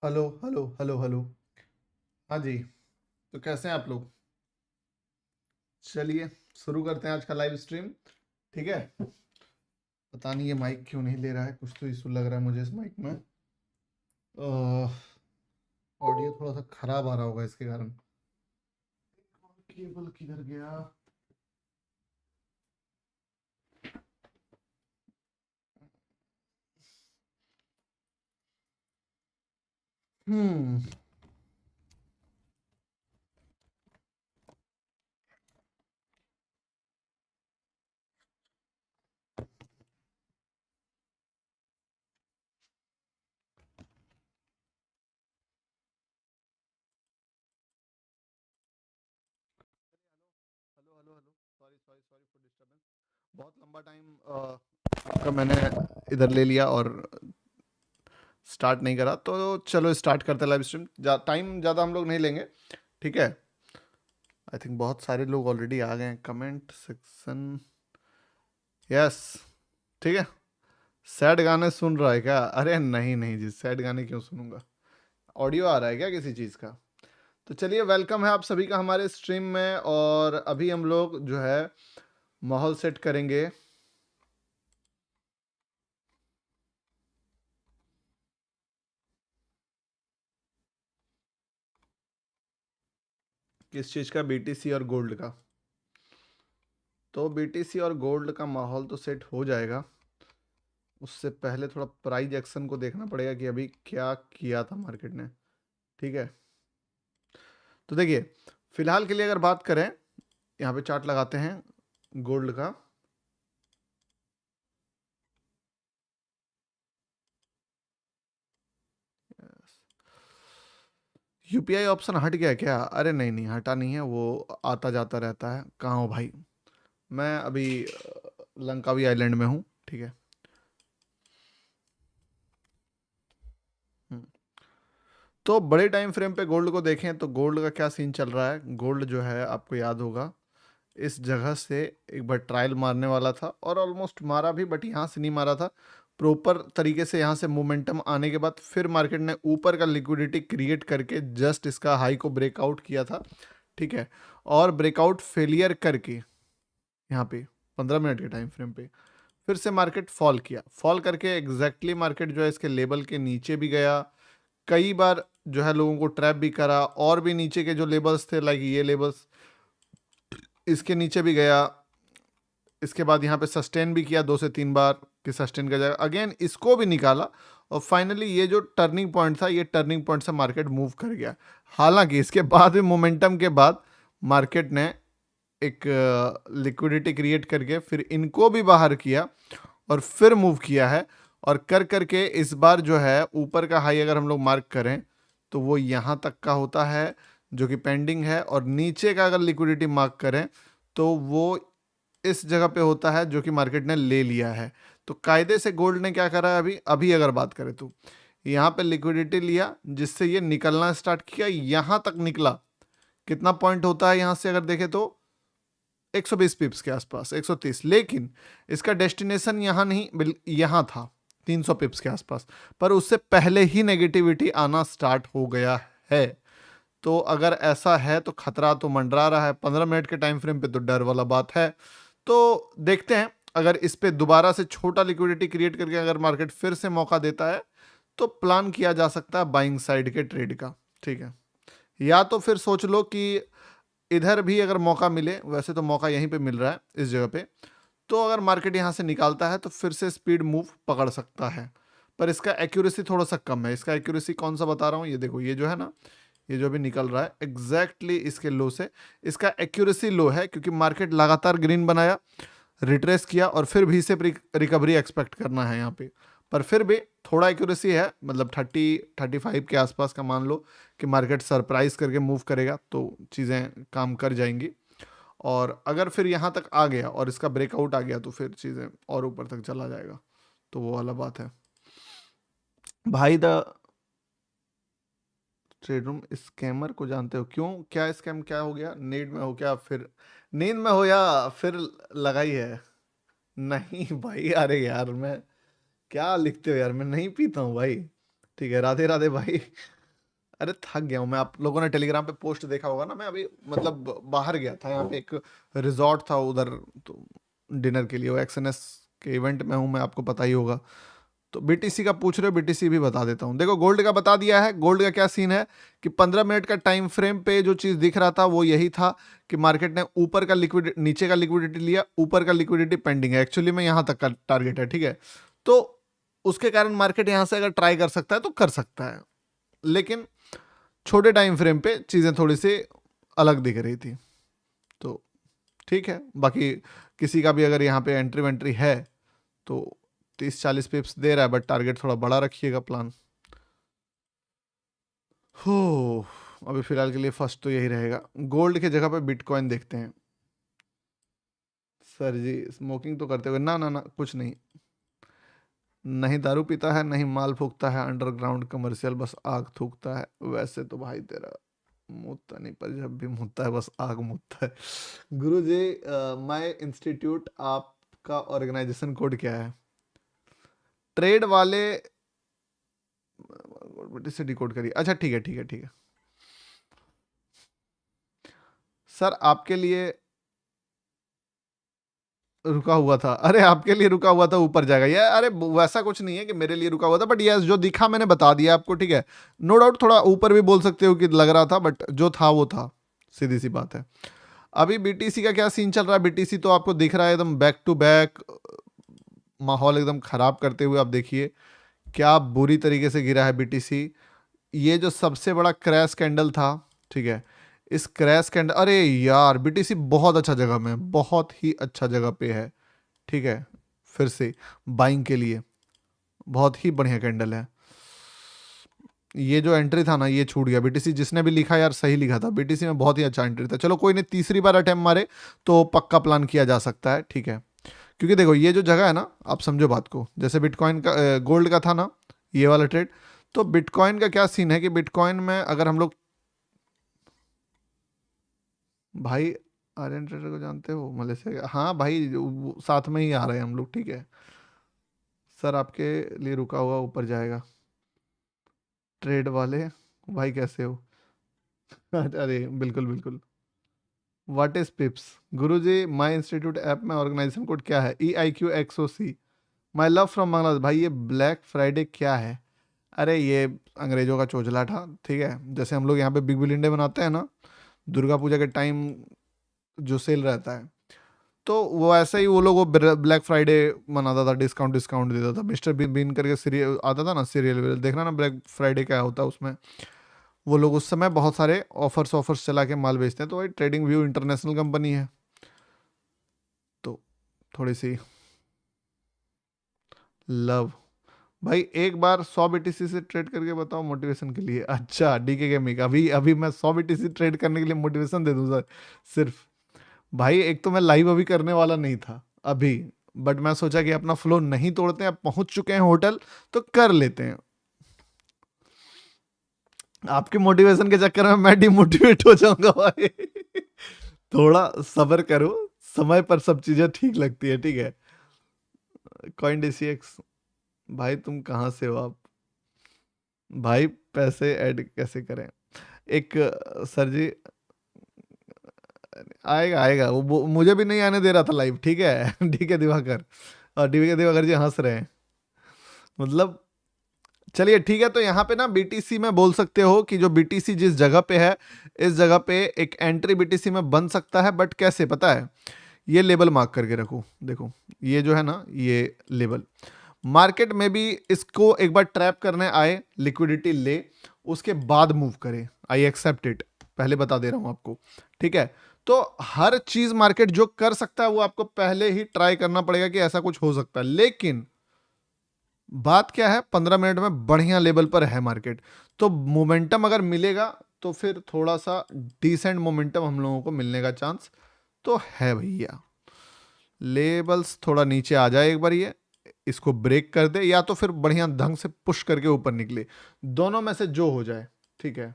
Hello hello hello hello. हाँ जी। तो कैसे हैं आप लोग? चलिए शुरू करते हैं आज का लाइव स्ट्रीम। ठीक है। पता नहीं ये माइक क्यों नहीं ले रहा है, कुछ तो इशू लग रहा है मुझे इस माइक में। ऑडियो थोड़ा सा खराब आ रहा होगा इसके कारण। केबल किधर गया? हम्म। Hello hello hello. Sorry sorry sorry for disturbance. बहुत लंबा टाइम आपका मैंने इधर ले लिया और स्टार्ट नहीं करा, तो चलो स्टार्ट करते हैं लाइव स्ट्रीम। टाइम ज़्यादा हम लोग नहीं लेंगे। ठीक है। आई थिंक बहुत सारे लोग ऑलरेडी आ गए हैं कमेंट सेक्शन। यस। ठीक है। सैड गाने सुन रहा है क्या? अरे नहीं नहीं जी, सैड गाने क्यों सुनूंगा? ऑडियो आ रहा है क्या किसी चीज़ का? तो चलिए, वेलकम है आप सभी का हमारे स्ट्रीम में। और अभी हम लोग जो है माहौल सेट करेंगे। किस चीज़ का? बीटीसी और गोल्ड का। तो बीटीसी और गोल्ड का माहौल तो सेट हो जाएगा। उससे पहले थोड़ा प्राइस एक्शन को देखना पड़ेगा कि अभी क्या किया था मार्केट ने। ठीक है। तो देखिए, फिलहाल के लिए अगर बात करें, यहाँ पे चार्ट लगाते हैं गोल्ड का। यूपीआई ऑप्शन हट गया क्या? अरे नहीं नहीं, हटा नहीं है, वो आता जाता रहता है। कहाँ हो भाई? मैं अभी लंकावी आइलैंड में हूँ। ठीक है। हम्म। तो बड़े टाइम फ्रेम पे गोल्ड को देखें तो गोल्ड का क्या सीन चल रहा है। गोल्ड जो है आपको याद होगा, इस जगह से एक बार ट्रायल मारने वाला था और ऑलमोस्ट मारा भी, बट यहाँ से नहीं मारा था प्रॉपर तरीके से। यहाँ से मोमेंटम आने के बाद फिर मार्केट ने ऊपर का लिक्विडिटी क्रिएट करके जस्ट इसका हाई को ब्रेकआउट किया था। ठीक है। और ब्रेकआउट फेलियर करके यहाँ पे 15 मिनट के टाइम फ्रेम पे फिर से मार्केट फॉल किया। फॉल करके एग्जैक्टली मार्केट जो है इसके लेवल के नीचे भी गया। कई बार जो है लोगों को ट्रैप भी करा, और भी नीचे के जो लेबल्स थे, लाइक ये लेबल्स, इसके नीचे भी गया। इसके बाद यहाँ पे सस्टेन भी किया 2 से 3 बार कि सस्टेन का जाएगा, अगेन इसको भी निकाला। और फाइनली ये जो टर्निंग पॉइंट था, ये टर्निंग पॉइंट से मार्केट मूव कर गया। हालांकि इसके बाद भी मोमेंटम के बाद मार्केट ने एक लिक्विडिटी क्रिएट करके फिर इनको भी बाहर किया और फिर मूव किया है। और कर करके इस बार जो है ऊपर का हाई अगर हम लोग मार्क करें तो वो यहाँ तक का होता है जो कि पेंडिंग है, और नीचे का अगर लिक्विडिटी मार्क करें तो वो इस जगह पे होता है जो कि मार्केट ने ले लिया है। तो कायदे से गोल्ड ने क्या करा है, अभी अभी अगर बात करें तो यहाँ पे लिक्विडिटी लिया जिससे ये निकलना स्टार्ट किया, यहाँ तक निकला। कितना पॉइंट होता है यहाँ से अगर देखें तो 120 पिप्स के आसपास, 130। लेकिन इसका डेस्टिनेशन यहाँ नहीं, यहाँ था 300 पिप्स के आसपास। पर उससे पहले ही नेगेटिविटी आना स्टार्ट हो गया है। तो अगर ऐसा है तो खतरा तो मंडरा रहा है। 15 मिनट के टाइम फ्रेम पे तो डर वाला बात है। तो देखते हैं, अगर इस पे दोबारा से छोटा लिक्विडिटी क्रिएट करके अगर मार्केट फिर से मौका देता है तो प्लान किया जा सकता है बाइंग साइड के ट्रेड का। ठीक है। या तो फिर सोच लो कि इधर भी अगर मौका मिले, वैसे तो मौका यहीं पे मिल रहा है इस जगह पे, तो अगर मार्केट यहाँ से निकालता है तो फिर से स्पीड मूव पकड़ सकता है। पर इसका एक्यूरेसी थोड़ा सा कम है। इसका एक्यूरेसी कौन सा बता रहा हूँ, ये देखो, ये जो है ना, ये जो भी निकल रहा है एग्जैक्टली इसके लो से, इसका एक्यूरेसी लो है, क्योंकि मार्केट लगातार ग्रीन बनाया, रिट्रेस किया और फिर भी से रिकवरी एक्सपेक्ट करना है यहाँ पे। पर फिर भी थोड़ा एक्यूरेसी है, मतलब 30-35 के आसपास का मान लो कि मार्केट सरप्राइज करके मूव करेगा तो चीज़ें काम कर जाएंगी। और अगर फिर यहाँ तक आ गया और इसका ब्रेकआउट आ गया तो फिर चीज़ें और ऊपर तक चला जाएगा। तो वो वाला बात है भाई। द ट्रेड रूम स्कैमर को जानते हो? क्यों, क्या स्कैम, क्या हो गया? नींद में हो क्या फिर? नींद में हो या फिर लगाई है? नहीं भाई, अरे यार मैं, क्या लिखते हो यार, मैं नहीं पीता हूँ भाई। ठीक है, राधे राधे भाई। अरे थक गया हूँ मैं, आप लोगों ने टेलीग्राम पे पोस्ट देखा होगा ना, मैं अभी मतलब बाहर गया था, यहाँ पे एक रिजॉर्ट था उधर, तो डिनर के लिए, वो एक्सएनएस के इवेंट में हूँ मैं, आपको पता ही होगा। तो बीटीसी का पूछ रहे हो, बीटीसी भी बता देता हूँ। देखो गोल्ड का बता दिया है। गोल्ड का क्या सीन है कि 15 मिनट का टाइम फ्रेम पे जो चीज दिख रहा था वो यही था कि मार्केट ने ऊपर का लिक्विड, नीचे का लिक्विडिटी लिया, ऊपर का लिक्विडिटी पेंडिंग है, एक्चुअली में यहाँ तक का टारगेट है, ठीक है। तो उसके कारण मार्केट यहाँ से अगर ट्राई कर सकता है तो कर सकता है, लेकिन छोटे टाइम फ्रेम पे चीजें थोड़ी सी अलग दिख रही थी। तो ठीक है, बाकी किसी का भी अगर यहाँ पे एंट्री वेंट्री है तो 30-40 पिप्स दे रहा है, बट टारगेट थोड़ा बड़ा रखिएगा प्लान। हो, अभी फिलहाल के लिए फर्स्ट तो यही रहेगा। गोल्ड की जगह पे बिटकॉइन देखते हैं। सर जी स्मोकिंग तो करते हुए, ना ना ना कुछ नहीं, नहीं दारू पीता है, नहीं माल फूकता है अंडरग्राउंड कमर्शियल, बस आग थूकता है। वैसे तो भाई तेरा मुझता नहीं, पर जब भी मुझता है बस आग मुझता है। गुरु जी, माय इंस्टीट्यूट, आपका ऑर्गेनाइजेशन कोड क्या है? ट्रेड वाले से डिकोड करिए। अच्छा ठीक है ठीक है ठीक है सर, आपके लिए रुका हुआ था। अरे आपके लिए रुका हुआ था, ऊपर जाएगा ये। अरे वैसा कुछ नहीं है कि मेरे लिए रुका हुआ था, बट यस जो दिखा मैंने बता दिया आपको, ठीक है। नो डाउट थोड़ा ऊपर भी बोल सकते हो कि लग रहा था, बट जो था वो था, सीधी सी बात है। अभी बीटीसी का क्या सीन चल रहा है? बीटीसी तो आपको दिख रहा है एकदम बैक टू बैक, माहौल एकदम खराब करते हुए। आप देखिए क्या बुरी तरीके से गिरा है बीटीसी। ये जो सबसे बड़ा क्रैश कैंडल था, ठीक है, इस क्रैश कैंडल, अरे यार बीटीसी बहुत अच्छा जगह में, बहुत ही अच्छा जगह पे है, ठीक है। फिर से बाइंग के लिए बहुत ही बढ़िया कैंडल है। ये जो एंट्री था ना, ये छूट गया। बीटीसी जिसने भी लिखा यार सही लिखा था, बीटीसी में बहुत ही अच्छा एंट्री था। चलो कोई नहीं, तीसरी बार अटेम्प्ट मारे तो पक्का प्लान किया जा सकता है, ठीक है। क्योंकि देखो ये जो जगह है ना, आप समझो बात को, जैसे बिटकॉइन का गोल्ड का था ना ये वाला ट्रेड, तो बिटकॉइन का क्या सीन है कि बिटकॉइन में अगर हम लोग, भाई आर्यन ट्रेडर को जानते हो मलेशिया? हाँ भाई, साथ में ही आ रहे हैं हम लोग, ठीक है। सर आपके लिए रुका हुआ ऊपर जाएगा। ट्रेड वाले भाई कैसे हो? अरे बिल्कुल बिल्कुल। What is पिप्स? Guruji my institute app में ऑर्गेनाइजेशन कोड क्या है? EIQXOC। My love from Bangladesh. भाई ये ब्लैक फ्राइडे क्या है? अरे ये अंग्रेजों का चोचला था, ठीक है। जैसे हम लोग यहाँ पे बिग बिलियन डे मनाते हैं ना, दुर्गा पूजा के टाइम जो सेल रहता है, तो वो ऐसे ही वो लोग वो ब्लैक फ्राइडे मनाता था, डिस्काउंट डिस्काउंट देता था। मिस्टर बीन बीन करके सीरियल आता था ना, सीरियल देखना ना, ब्लैक फ्राइडे क्या होता है उसमें। वो लोग उस समय बहुत सारे ऑफर्स ऑफर्स चला के माल बेचते हैं। तो भाई ट्रेडिंग व्यू इंटरनेशनल कंपनी है, तो थोड़ी सी लव। भाई एक बार 100 BTC से ट्रेड करके बताओ मोटिवेशन के लिए। अच्छा डीके गेमिंग, अभी अभी मैं 100 BTC ट्रेड करने के लिए मोटिवेशन दे दूं सर सिर्फ? भाई एक तो मैं लाइव अभी करने वाला नहीं था अभी, बट मैं सोचा कि अपना फ्लो नहीं तोड़ते हैं, अब पहुंच चुके हैं होटल तो कर लेते हैं। आपके मोटिवेशन के चक्कर में मैं डिमोटिवेट हो जाऊंगा भाई। थोड़ा सब्र करो, समय पर सब चीजें ठीक लगती है, ठीक है। कॉइन DCX, भाई तुम कहाँ से हो आप? भाई पैसे ऐड कैसे करें? एक सर जी, आएगा आएगा वो मुझे भी नहीं आने दे रहा था लाइव, ठीक है। ठीक है दिवाकर, और डीवी दिवाकर जी हंस रहे हैं, मतलब चलिए ठीक है। तो यहाँ पे ना बीटीसी में बोल सकते हो कि जो बीटीसी जिस जगह पे है, इस जगह पे एक एंट्री बीटीसी में बन सकता है, बट कैसे पता है? ये लेवल मार्क करके रखो, देखो ये जो है ना, ये लेवल मार्केट में भी इसको एक बार ट्रैप करने आए, लिक्विडिटी ले, उसके बाद मूव करे, आई एक्सेप्ट इट, पहले बता दे रहा हूं आपको, ठीक है। तो हर चीज मार्केट जो कर सकता है वो आपको पहले ही ट्राई करना पड़ेगा कि ऐसा कुछ हो सकता है। लेकिन बात क्या है, 15 मिनट में बढ़िया लेवल पर है मार्केट, तो मोमेंटम अगर मिलेगा तो फिर थोड़ा सा डिसेंट मोमेंटम हम लोगों को मिलने का चांस तो है भैया। लेवल्स थोड़ा नीचे आ जाए एक बार, ये इसको ब्रेक कर दे, या तो फिर बढ़िया ढंग से पुश करके ऊपर निकले, दोनों में से जो हो जाए, ठीक है।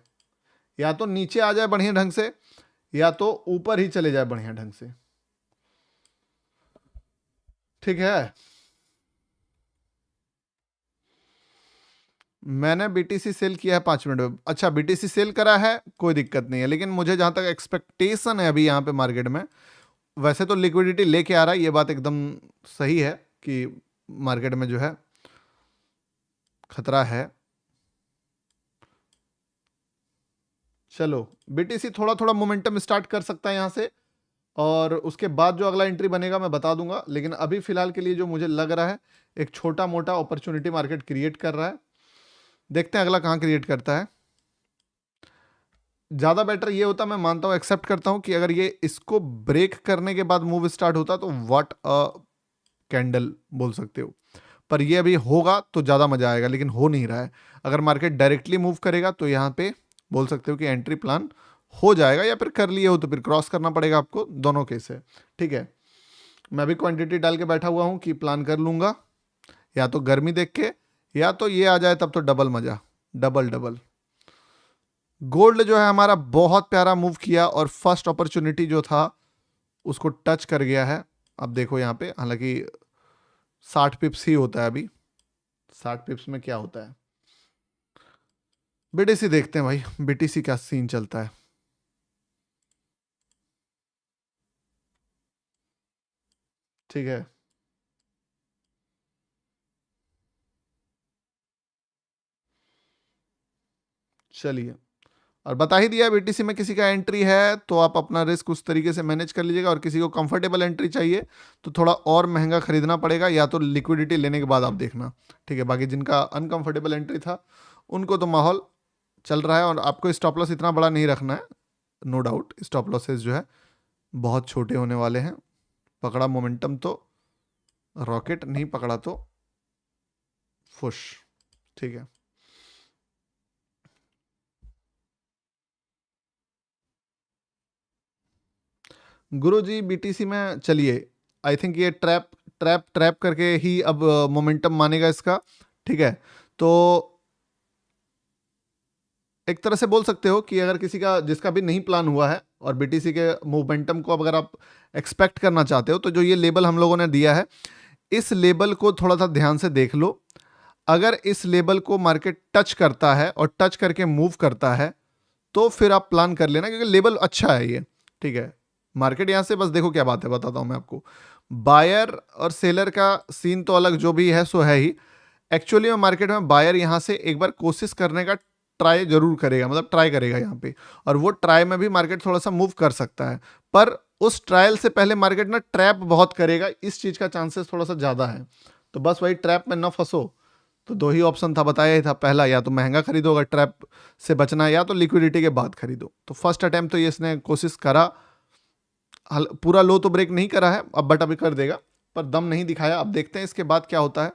या तो नीचे आ जाए बढ़िया ढंग से, या तो ऊपर ही चले जाए बढ़िया ढंग से, ठीक है। मैंने बीटीसी सेल किया है 5 मिनट में। अच्छा, बीटीसी सेल करा है, कोई दिक्कत नहीं है, लेकिन मुझे जहां तक एक्सपेक्टेशन है अभी यहाँ पे मार्केट में, वैसे तो लिक्विडिटी लेके आ रहा है, ये बात एकदम सही है कि मार्केट में जो है खतरा है। चलो, बीटीसी थोड़ा थोड़ा मोमेंटम स्टार्ट कर सकता है यहाँ से, और उसके बाद जो अगला एंट्री बनेगा मैं बता दूंगा, लेकिन अभी फिलहाल के लिए जो मुझे लग रहा है, एक छोटा मोटा अपॉर्चुनिटी मार्केट क्रिएट कर रहा है। देखते हैं अगला कहाँ क्रिएट करता है। ज़्यादा बेटर ये होता, मैं मानता हूँ, एक्सेप्ट करता हूँ कि अगर ये इसको ब्रेक करने के बाद मूव स्टार्ट होता तो व्हाट अ कैंडल बोल सकते हो। पर ये अभी होगा तो ज़्यादा मजा आएगा, लेकिन हो नहीं रहा है। अगर मार्केट डायरेक्टली मूव करेगा तो यहाँ पे बोल सकते हो कि एंट्री प्लान हो जाएगा, या फिर कर लिए हो तो फिर क्रॉस करना पड़ेगा आपको, दोनों केस है। ठीक है, मैं भी क्वांटिटी डाल के बैठा हुआ हूँ कि प्लान कर लूँगा, या तो गर्मी देख के, या तो ये आ जाए तब तो डबल मजा, डबल डबल। गोल्ड जो है हमारा बहुत प्यारा मूव किया, और फर्स्ट अपॉर्चुनिटी जो था उसको टच कर गया है। अब देखो यहाँ पे, हालांकि 60 पिप्स ही होता है अभी, 60 पिप्स में क्या होता है। बीटीसी देखते हैं भाई, बीटीसी क्या सीन चलता है। ठीक है, चलिए, और बता ही दिया बीटीसी में किसी का एंट्री है तो आप अपना रिस्क उस तरीके से मैनेज कर लीजिएगा, और किसी को कंफर्टेबल एंट्री चाहिए तो थोड़ा और महंगा खरीदना पड़ेगा, या तो लिक्विडिटी लेने के बाद आप देखना। ठीक है, बाकी जिनका अनकंफर्टेबल एंट्री था उनको तो माहौल चल रहा है, और आपको स्टॉप लॉस इतना बड़ा नहीं रखना है। नो डाउट स्टॉप लॉसेस जो है बहुत छोटे होने वाले हैं। पकड़ा मोमेंटम तो रॉकेट, नहीं पकड़ा तो फुश। ठीक है, गुरु जी बीटीसी में चलिए, आई थिंक ये ट्रैप ट्रैप ट्रैप करके ही अब मोमेंटम मानेगा इसका। ठीक है, तो एक तरह से बोल सकते हो कि अगर किसी का, जिसका भी नहीं प्लान हुआ है और बीटीसी के मोमेंटम को अब अगर आप एक्सपेक्ट करना चाहते हो, तो जो ये लेबल हम लोगों ने दिया है, इस लेबल को थोड़ा सा ध्यान से देख लो। अगर इस लेबल को मार्केट टच करता है और टच करके मूव करता है तो फिर आप प्लान कर लेना, क्योंकि लेबल अच्छा है ये। ठीक है, मार्केट यहां से, बस देखो क्या बात है, बताता हूं मैं आपको। बायर और सेलर का सीन तो अलग जो भी है सो है ही। एक्चुअली में मार्केट में बायर यहां से एक बार कोशिश करने का ट्राई जरूर करेगा, मतलब ट्राई करेगा यहाँ पे, और वो ट्राई में भी मार्केट थोड़ा सा मूव कर सकता है, पर उस ट्रायल से पहले मार्केट ना ट्रैप बहुत करेगा, इस चीज का चांसेस थोड़ा सा ज्यादा है। तो बस वही ट्रैप में ना फंसो। तो दो ही ऑप्शन था, बताया ही था, पहला या तो महंगा खरीदो अगर ट्रैप से बचना है, या तो लिक्विडिटी के बाद खरीदो। तो फर्स्ट अटेम्प्ट तो ये इसने कोशिश करा, पूरा लो तो ब्रेक नहीं करा है अब, बट अभी कर देगा, पर दम नहीं दिखाया। अब देखते हैं इसके बाद क्या होता है।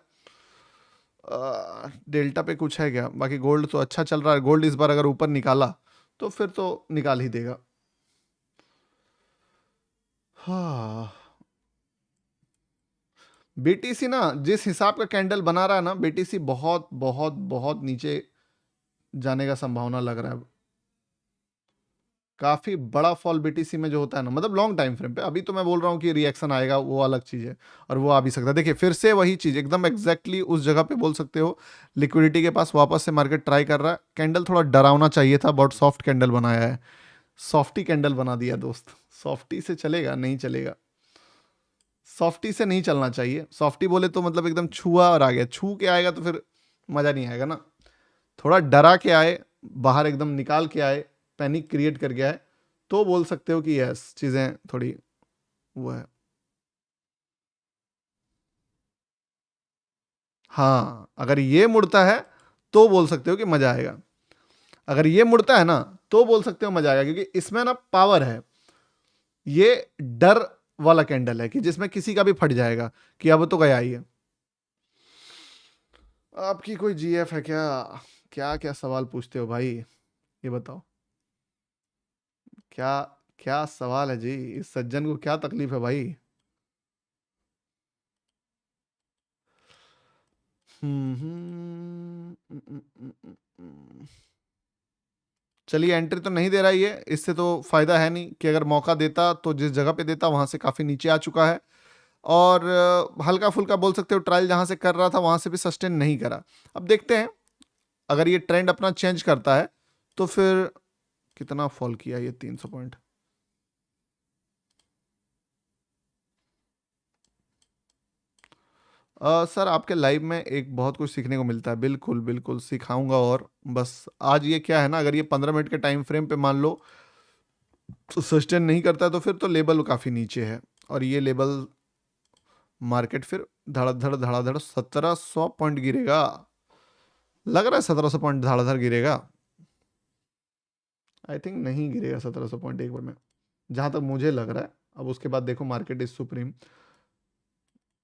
डेल्टा पे कुछ है क्या? बाकी गोल्ड तो अच्छा चल रहा है, गोल्ड इस बार अगर ऊपर निकाला तो फिर तो निकाल ही देगा। हाँ, बीटीसी ना जिस हिसाब का कैंडल बना रहा है ना, बीटीसी बहुत बहुत बहुत नीचे जाने का संभावना लग रहा है। काफी बड़ा फॉल बीटीसी में जो होता है ना, मतलब लॉन्ग टाइम फ्रेम पे। अभी तो मैं बोल रहा हूँ कि रिएक्शन आएगा, वो अलग चीज है, और वो आ भी सकता है। देखिए फिर से वही चीज एकदम एग्जैक्टली उस जगह पे बोल सकते हो, लिक्विडिटी के पास वापस से मार्केट ट्राई कर रहा है। कैंडल थोड़ा डरावना चाहिए था, बहुत सॉफ्ट कैंडल बनाया है, सॉफ्टी कैंडल बना दिया दोस्त। सॉफ्टी से चलेगा? नहीं चलेगा, सॉफ्टी से नहीं चलना चाहिए। सॉफ्टी बोले तो मतलब एकदम छुआ और आ गया, छू के आएगा तो फिर मजा नहीं आएगा ना। थोड़ा डरा के आए, बाहर एकदम निकाल के आए, पैनिक क्रिएट कर गया है, तो बोल सकते हो कि यस चीजें थोड़ी वो है। हाँ, अगर ये मुड़ता है तो बोल सकते हो कि मजा आएगा। अगर ये मुड़ता है ना तो बोल सकते हो मजा आएगा, क्योंकि इसमें ना पावर है। ये डर वाला कैंडल है कि जिसमें किसी का भी फट जाएगा कि अब तो गया ही है। आपकी कोई जीएफ है क्या? क्या क्या सवाल पूछते हो भाई, ये बताओ। क्या क्या सवाल है जी, इस सज्जन को क्या तकलीफ है भाई? चलिए, एंट्री तो नहीं दे रहा है ये, इससे तो फायदा है नहीं, कि अगर मौका देता तो जिस जगह पे देता वहां से काफी नीचे आ चुका है, और हल्का फुल्का बोल सकते हो ट्रायल जहां से कर रहा था वहां से भी सस्टेन नहीं करा। अब देखते हैं अगर ये ट्रेंड अपना चेंज करता है तो फिर कितना फॉल किया ये 300 पॉइंट। सर आपके लाइव में एक बहुत कुछ सीखने को मिलता है, बिल्कुल बिल्कुल सिखाऊंगा। और बस आज ये क्या है ना, अगर ये 15 मिनट के टाइम फ्रेम पे मान लो तो सस्टेन नहीं करता है तो फिर तो लेवल काफ़ी नीचे है, और ये लेवल मार्केट फिर धड़ाधड़ धड़ाधड़ 1700 पॉइंट गिरेगा। लग रहा है 1700 पॉइंट धड़ाधड़ गिरेगा। आई थिंक नहीं गिरेगा 1700 पॉइंट एक बार में, जहां तक मुझे लग रहा है। अब उसके बाद देखो मार्केट इज सुप्रीम,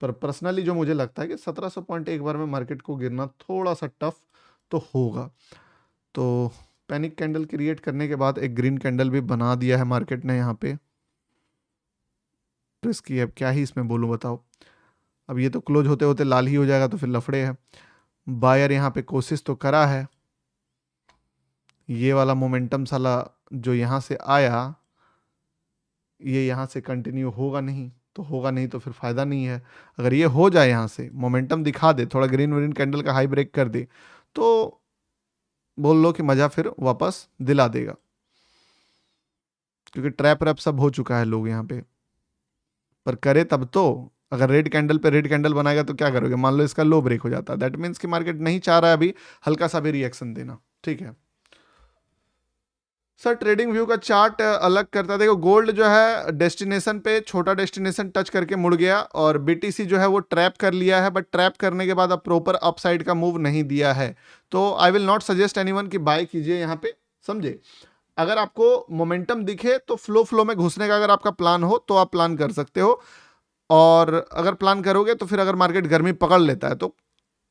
पर पर्सनली जो मुझे लगता है कि 1700 पॉइंट एक बार में मार्केट को गिरना थोड़ा सा टफ तो होगा। तो पैनिक कैंडल क्रिएट करने के बाद एक ग्रीन कैंडल भी बना दिया है मार्केट ने यहाँ पे। रिस्की है, अब क्या ही इसमें बोलूँ बताओ। अब ये तो क्लोज होते होते लाल ही हो जाएगा तो फिर लफड़े है। बायर यहाँ पे कोशिश तो करा है, ये वाला मोमेंटम साला जो यहाँ से आया ये यहाँ से कंटिन्यू होगा नहीं, तो होगा नहीं तो फिर फायदा नहीं है। अगर ये हो जाए यहाँ से मोमेंटम दिखा दे, थोड़ा ग्रीन व्रीन कैंडल का हाई ब्रेक कर दे, तो बोल लो कि मजा फिर वापस दिला देगा, क्योंकि ट्रैप रैप सब हो चुका है लोग यहाँ पे। पर करे तब तो, अगर रेड कैंडल पे रेड कैंडल बनाएगा तो क्या करोगे, मान लो इसका लो ब्रेक हो जाता है, दैट मीन्स कि मार्केट नहीं चाह रहा है अभी हल्का सा भी रिएक्शन देना। ठीक है सर, ट्रेडिंग व्यू का चार्ट अलग करता है। देखो गोल्ड जो है डेस्टिनेशन पे छोटा डेस्टिनेशन टच करके मुड़ गया, और बीटीसी जो है वो ट्रैप कर लिया है, बट ट्रैप करने के बाद अब प्रॉपर अपसाइड का मूव नहीं दिया है। तो आई विल नॉट सजेस्ट एनीवन कि बाय कीजिए यहाँ पे, समझे। अगर आपको मोमेंटम दिखे तो फ्लो में घुसने का अगर आपका प्लान हो तो आप प्लान कर सकते हो, और अगर प्लान करोगे तो फिर अगर मार्केट गर्मी पकड़ लेता है तो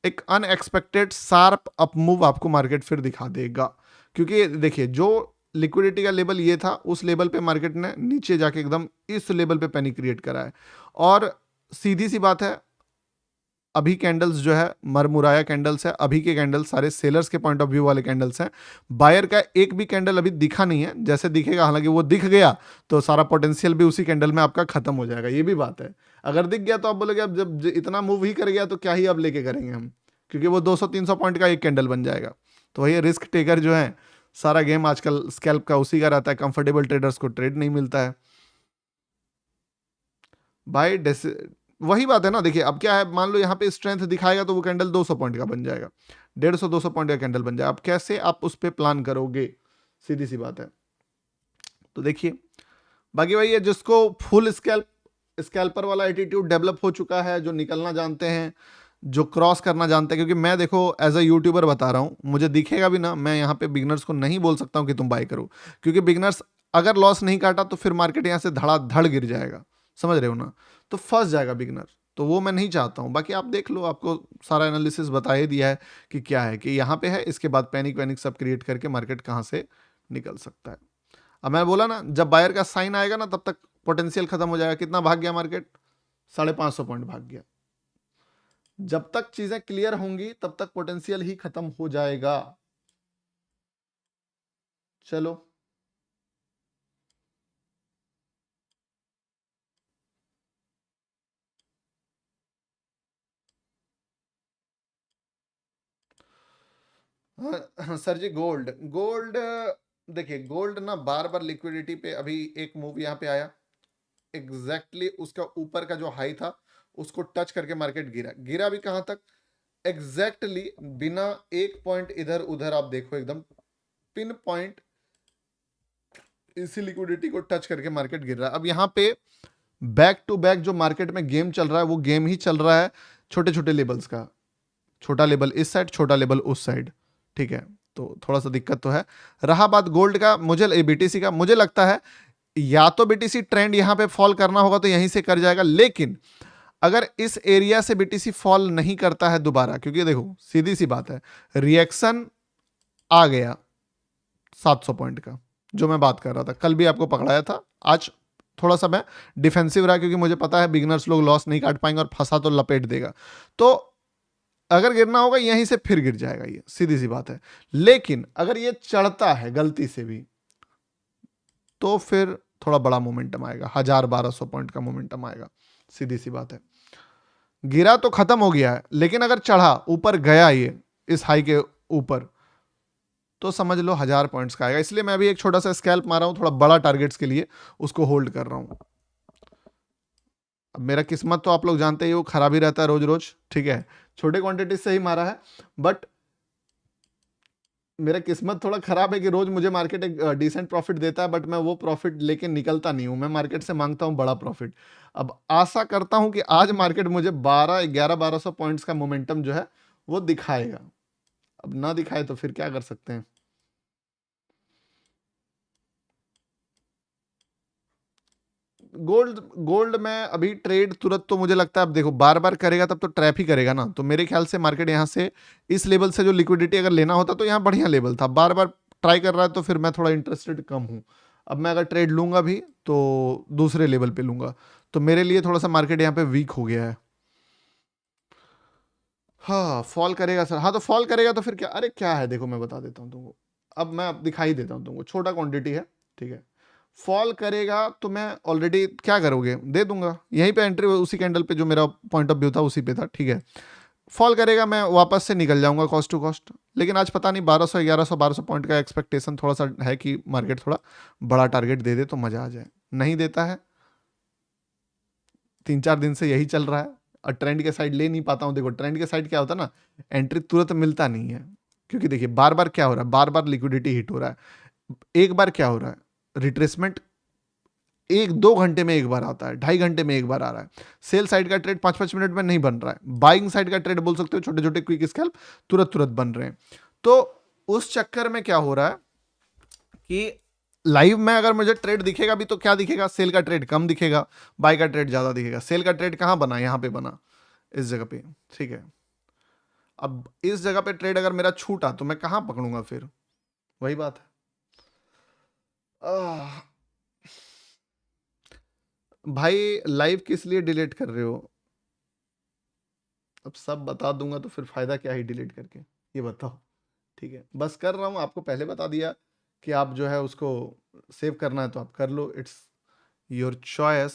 एक अनएक्सपेक्टेड शार्प अप मूव आपको मार्केट फिर दिखा देगा। क्योंकि देखिए जो लिक्विडिटी का लेवल ये था, उस लेवल पे मार्केट ने नीचे जाके एकदम इस लेवल पे पैनिक क्रिएट करा है। और सीधी सी बात है, अभी कैंडल्स जो है मरमुराया कैंडल्स है, अभी के कैंडल्स सारे सेलर्स के पॉइंट ऑफ व्यू वाले कैंडल्स हैं। बायर का एक भी कैंडल अभी दिखा नहीं है, जैसे दिखेगा, हालांकि वो दिख गया तो सारा पोटेंशियल भी उसी कैंडल में आपका खत्म हो जाएगा, ये भी बात है। अगर दिख गया तो आप बोलोगे अब जब इतना मूव ही कर गया तो क्या ही अब लेके करेंगे हम, क्योंकि वो 200-300 पॉइंट का एक कैंडल बन जाएगा। तो वही रिस्क टेकर जो है, सारा गेम आजकल स्कैल्प का उसी का रहता है, कंफर्टेबल ट्रेडर्स को ट्रेड नहीं मिलता है भाई। वही बात है ना, देखिए अब क्या है, मान लो यहाँ पे स्ट्रेंथ दिखाएगा तो वो कैंडल 200 पॉइंट का बन जाएगा, 150-200 पॉइंट का कैंडल बन जाएगा। अब कैसे आप उस पर प्लान करोगे, सीधी सी बात है। तो देखिए बाकी वही है, जिसको फुल स्कैल्पर वाला एटीट्यूड डेवलप हो चुका है, जो निकलना जानते हैं, जो क्रॉस करना जानते हैं। क्योंकि मैं देखो एज अ यूट्यूबर बता रहा हूँ, मुझे दिखेगा भी ना, मैं यहाँ पे बिगनर्स को नहीं बोल सकता हूँ कि तुम बाय करो, क्योंकि बिगनर्स अगर लॉस नहीं काटा तो फिर मार्केट यहाँ से धड़ाधड़ गिर जाएगा, समझ रहे हो ना, तो फंस जाएगा बिगनर। तो वो मैं नहीं चाहता हूँ। बाकी आप देख लो, आपको सारा एनालिसिस बता ही दिया है कि क्या है, कि यहाँ पे है, इसके बाद पैनिक वैनिक सब क्रिएट करके मार्केट कहाँ से निकल सकता है। अब मैं बोला ना, जब बायर का साइन आएगा ना तब तक पोटेंशियल खत्म हो जाएगा। कितना भाग गया मार्केट, 550 पॉइंट भाग गया। जब तक चीजें क्लियर होंगी तब तक पोटेंशियल ही खत्म हो जाएगा। चलो हाँ, सर जी गोल्ड गोल्ड देखिए, गोल्ड ना बार बार लिक्विडिटी पे, अभी एक मूव यहाँ पे आया, एग्जैक्टली उसका ऊपर का जो हाई था उसको टच करके मार्केट गिरा। गिरा भी कहां तक, एग्जैक्टली बिना एक पॉइंट इधर उधर, आप देखो एकदम पिन पॉइंट इसी लिक्विडिटी को टच करके मार्केट गिर रहा है। अब यहाँ पे बैक टू बैक जो मार्केट में गेम चल रहा है, वो गेम ही चल रहा है छोटे छोटे लेवल्स का, छोटा लेवल इस साइड, छोटा लेवल उस साइड। ठीक है, तो थोड़ा सा दिक्कत तो है। रहा बात गोल्ड का, मुझे बीटीसी का, मुझे लगता है या तो बीटीसी ट्रेंड यहां पे फॉल करना होगा तो यहीं से कर जाएगा, लेकिन अगर इस एरिया से बीटीसी फॉल नहीं करता है दोबारा, क्योंकि देखो सीधी सी बात है, रिएक्शन आ गया 700 पॉइंट का, जो मैं बात कर रहा था, कल भी आपको पकड़ाया था। आज थोड़ा सा मैं डिफेंसिव रहा, क्योंकि मुझे पता है बिगिनर्स लोग लॉस नहीं काट पाएंगे और फंसा तो लपेट देगा। तो अगर गिरना होगा यहीं से फिर गिर जाएगा, ये सीधी सी बात है। लेकिन अगर ये चढ़ता है गलती से भी तो फिर थोड़ा बड़ा मोमेंटम आएगा, 1000-1200 पॉइंट का मोमेंटम आएगा, सीधी सी बात है। गिरा तो खत्म हो गया है, लेकिन अगर चढ़ा, ऊपर गया ये इस हाई के ऊपर, तो समझ लो 1000 पॉइंट्स का आएगा। इसलिए मैं अभी एक छोटा सा स्कैल्प मारा हूं, थोड़ा बड़ा टारगेट्स के लिए उसको होल्ड कर रहा हूं। अब मेरा किस्मत तो आप लोग जानते ही हो, खराब ही रहता है रोज रोज, ठीक है। छोटे क्वांटिटी से ही मारा है, बट मेरा किस्मत थोड़ा खराब है कि रोज मुझे मार्केट एक डिसेंट प्रॉफिट देता है, बट मैं वो प्रॉफिट लेके निकलता नहीं हूं। मैं मार्केट से मांगता हूं बड़ा प्रॉफिट। अब आशा करता हूं कि आज मार्केट मुझे 1200 पॉइंट्स का मोमेंटम जो है वो दिखाएगा। अब ना दिखाए तो फिर क्या कर सकते हैं। गोल्ड गोल्ड में अभी ट्रेड तुरंत तो मुझे लगता है, अब देखो बार बार करेगा तब तो ट्रैप ही करेगा ना। तो मेरे ख्याल से मार्केट यहाँ से इस लेवल से जो लिक्विडिटी अगर लेना होता तो यहाँ बढ़िया लेवल था। बार बार ट्राई कर रहा है तो फिर मैं थोड़ा इंटरेस्टेड कम हूँ। अब मैं अगर ट्रेड लूंगा भी तो दूसरे लेवल पे लूंगा। तो मेरे लिए थोड़ा सा मार्केट यहाँ पे वीक हो गया है। हाँ फॉल करेगा सर, हाँ तो फॉल करेगा तो फिर क्या, अरे क्या है देखो मैं बता देता हूँ तुमको। अब मैं दिखाई देता हूँ तुमको, छोटा क्वांटिटी है, ठीक है। फॉल करेगा तो मैं ऑलरेडी क्या करोगे, दे दूंगा यहीं पे एंट्री, उसी कैंडल पे जो मेरा पॉइंट ऑफ व्यू था उसी पे था, ठीक है। फॉल करेगा मैं वापस से निकल जाऊंगा कॉस्ट टू कॉस्ट। लेकिन आज पता नहीं 1200 1100 1200 पॉइंट का एक्सपेक्टेशन थोड़ा सा है कि मार्केट थोड़ा बड़ा टारगेट दे दे तो मजा आ जाए। नहीं देता है, 3-4 दिन से यही चल रहा है, और ट्रेंड के साइड ले नहीं पाता हूँ। देखो ट्रेंड के साइड क्या होता है ना, एंट्री तुरंत मिलता नहीं है। क्योंकि देखिए बार बार क्या हो रहा है, बार बार लिक्विडिटी हिट हो रहा है। एक बार क्या हो रहा है, रिट्रेसमेंट 1-2 घंटे में एक बार आता है, 2.5 घंटे में एक बार आ रहा है। सेल साइड का ट्रेड 5-5 मिनट में नहीं बन रहा है। बाइंग साइड का ट्रेड बोल सकते हो, छोटे छोटे क्विक स्कैल्प तुरंत तुरंत बन रहे हैं। तो उस चक्कर में क्या हो रहा है कि लाइव में अगर मुझे ट्रेड दिखेगा भी तो क्या दिखेगा, सेल का ट्रेड कम दिखेगा, बाय का ट्रेड ज्यादा दिखेगा। सेल का ट्रेड कहां बना, यहां पे बना, इस जगह पे, ठीक है। अब इस जगह पे ट्रेड अगर मेरा छूटा तो मैं कहां पकड़ूंगा फिर, वही बात है। आह, भाई लाइव किस लिए डिलीट कर रहे हो, अब सब बता दूंगा तो फिर फायदा क्या ही डिलीट करके, ये बताओ। ठीक है बस कर रहा हूँ, आपको पहले बता दिया कि आप जो है उसको सेव करना है तो आप कर लो, इट्स योर चॉइस,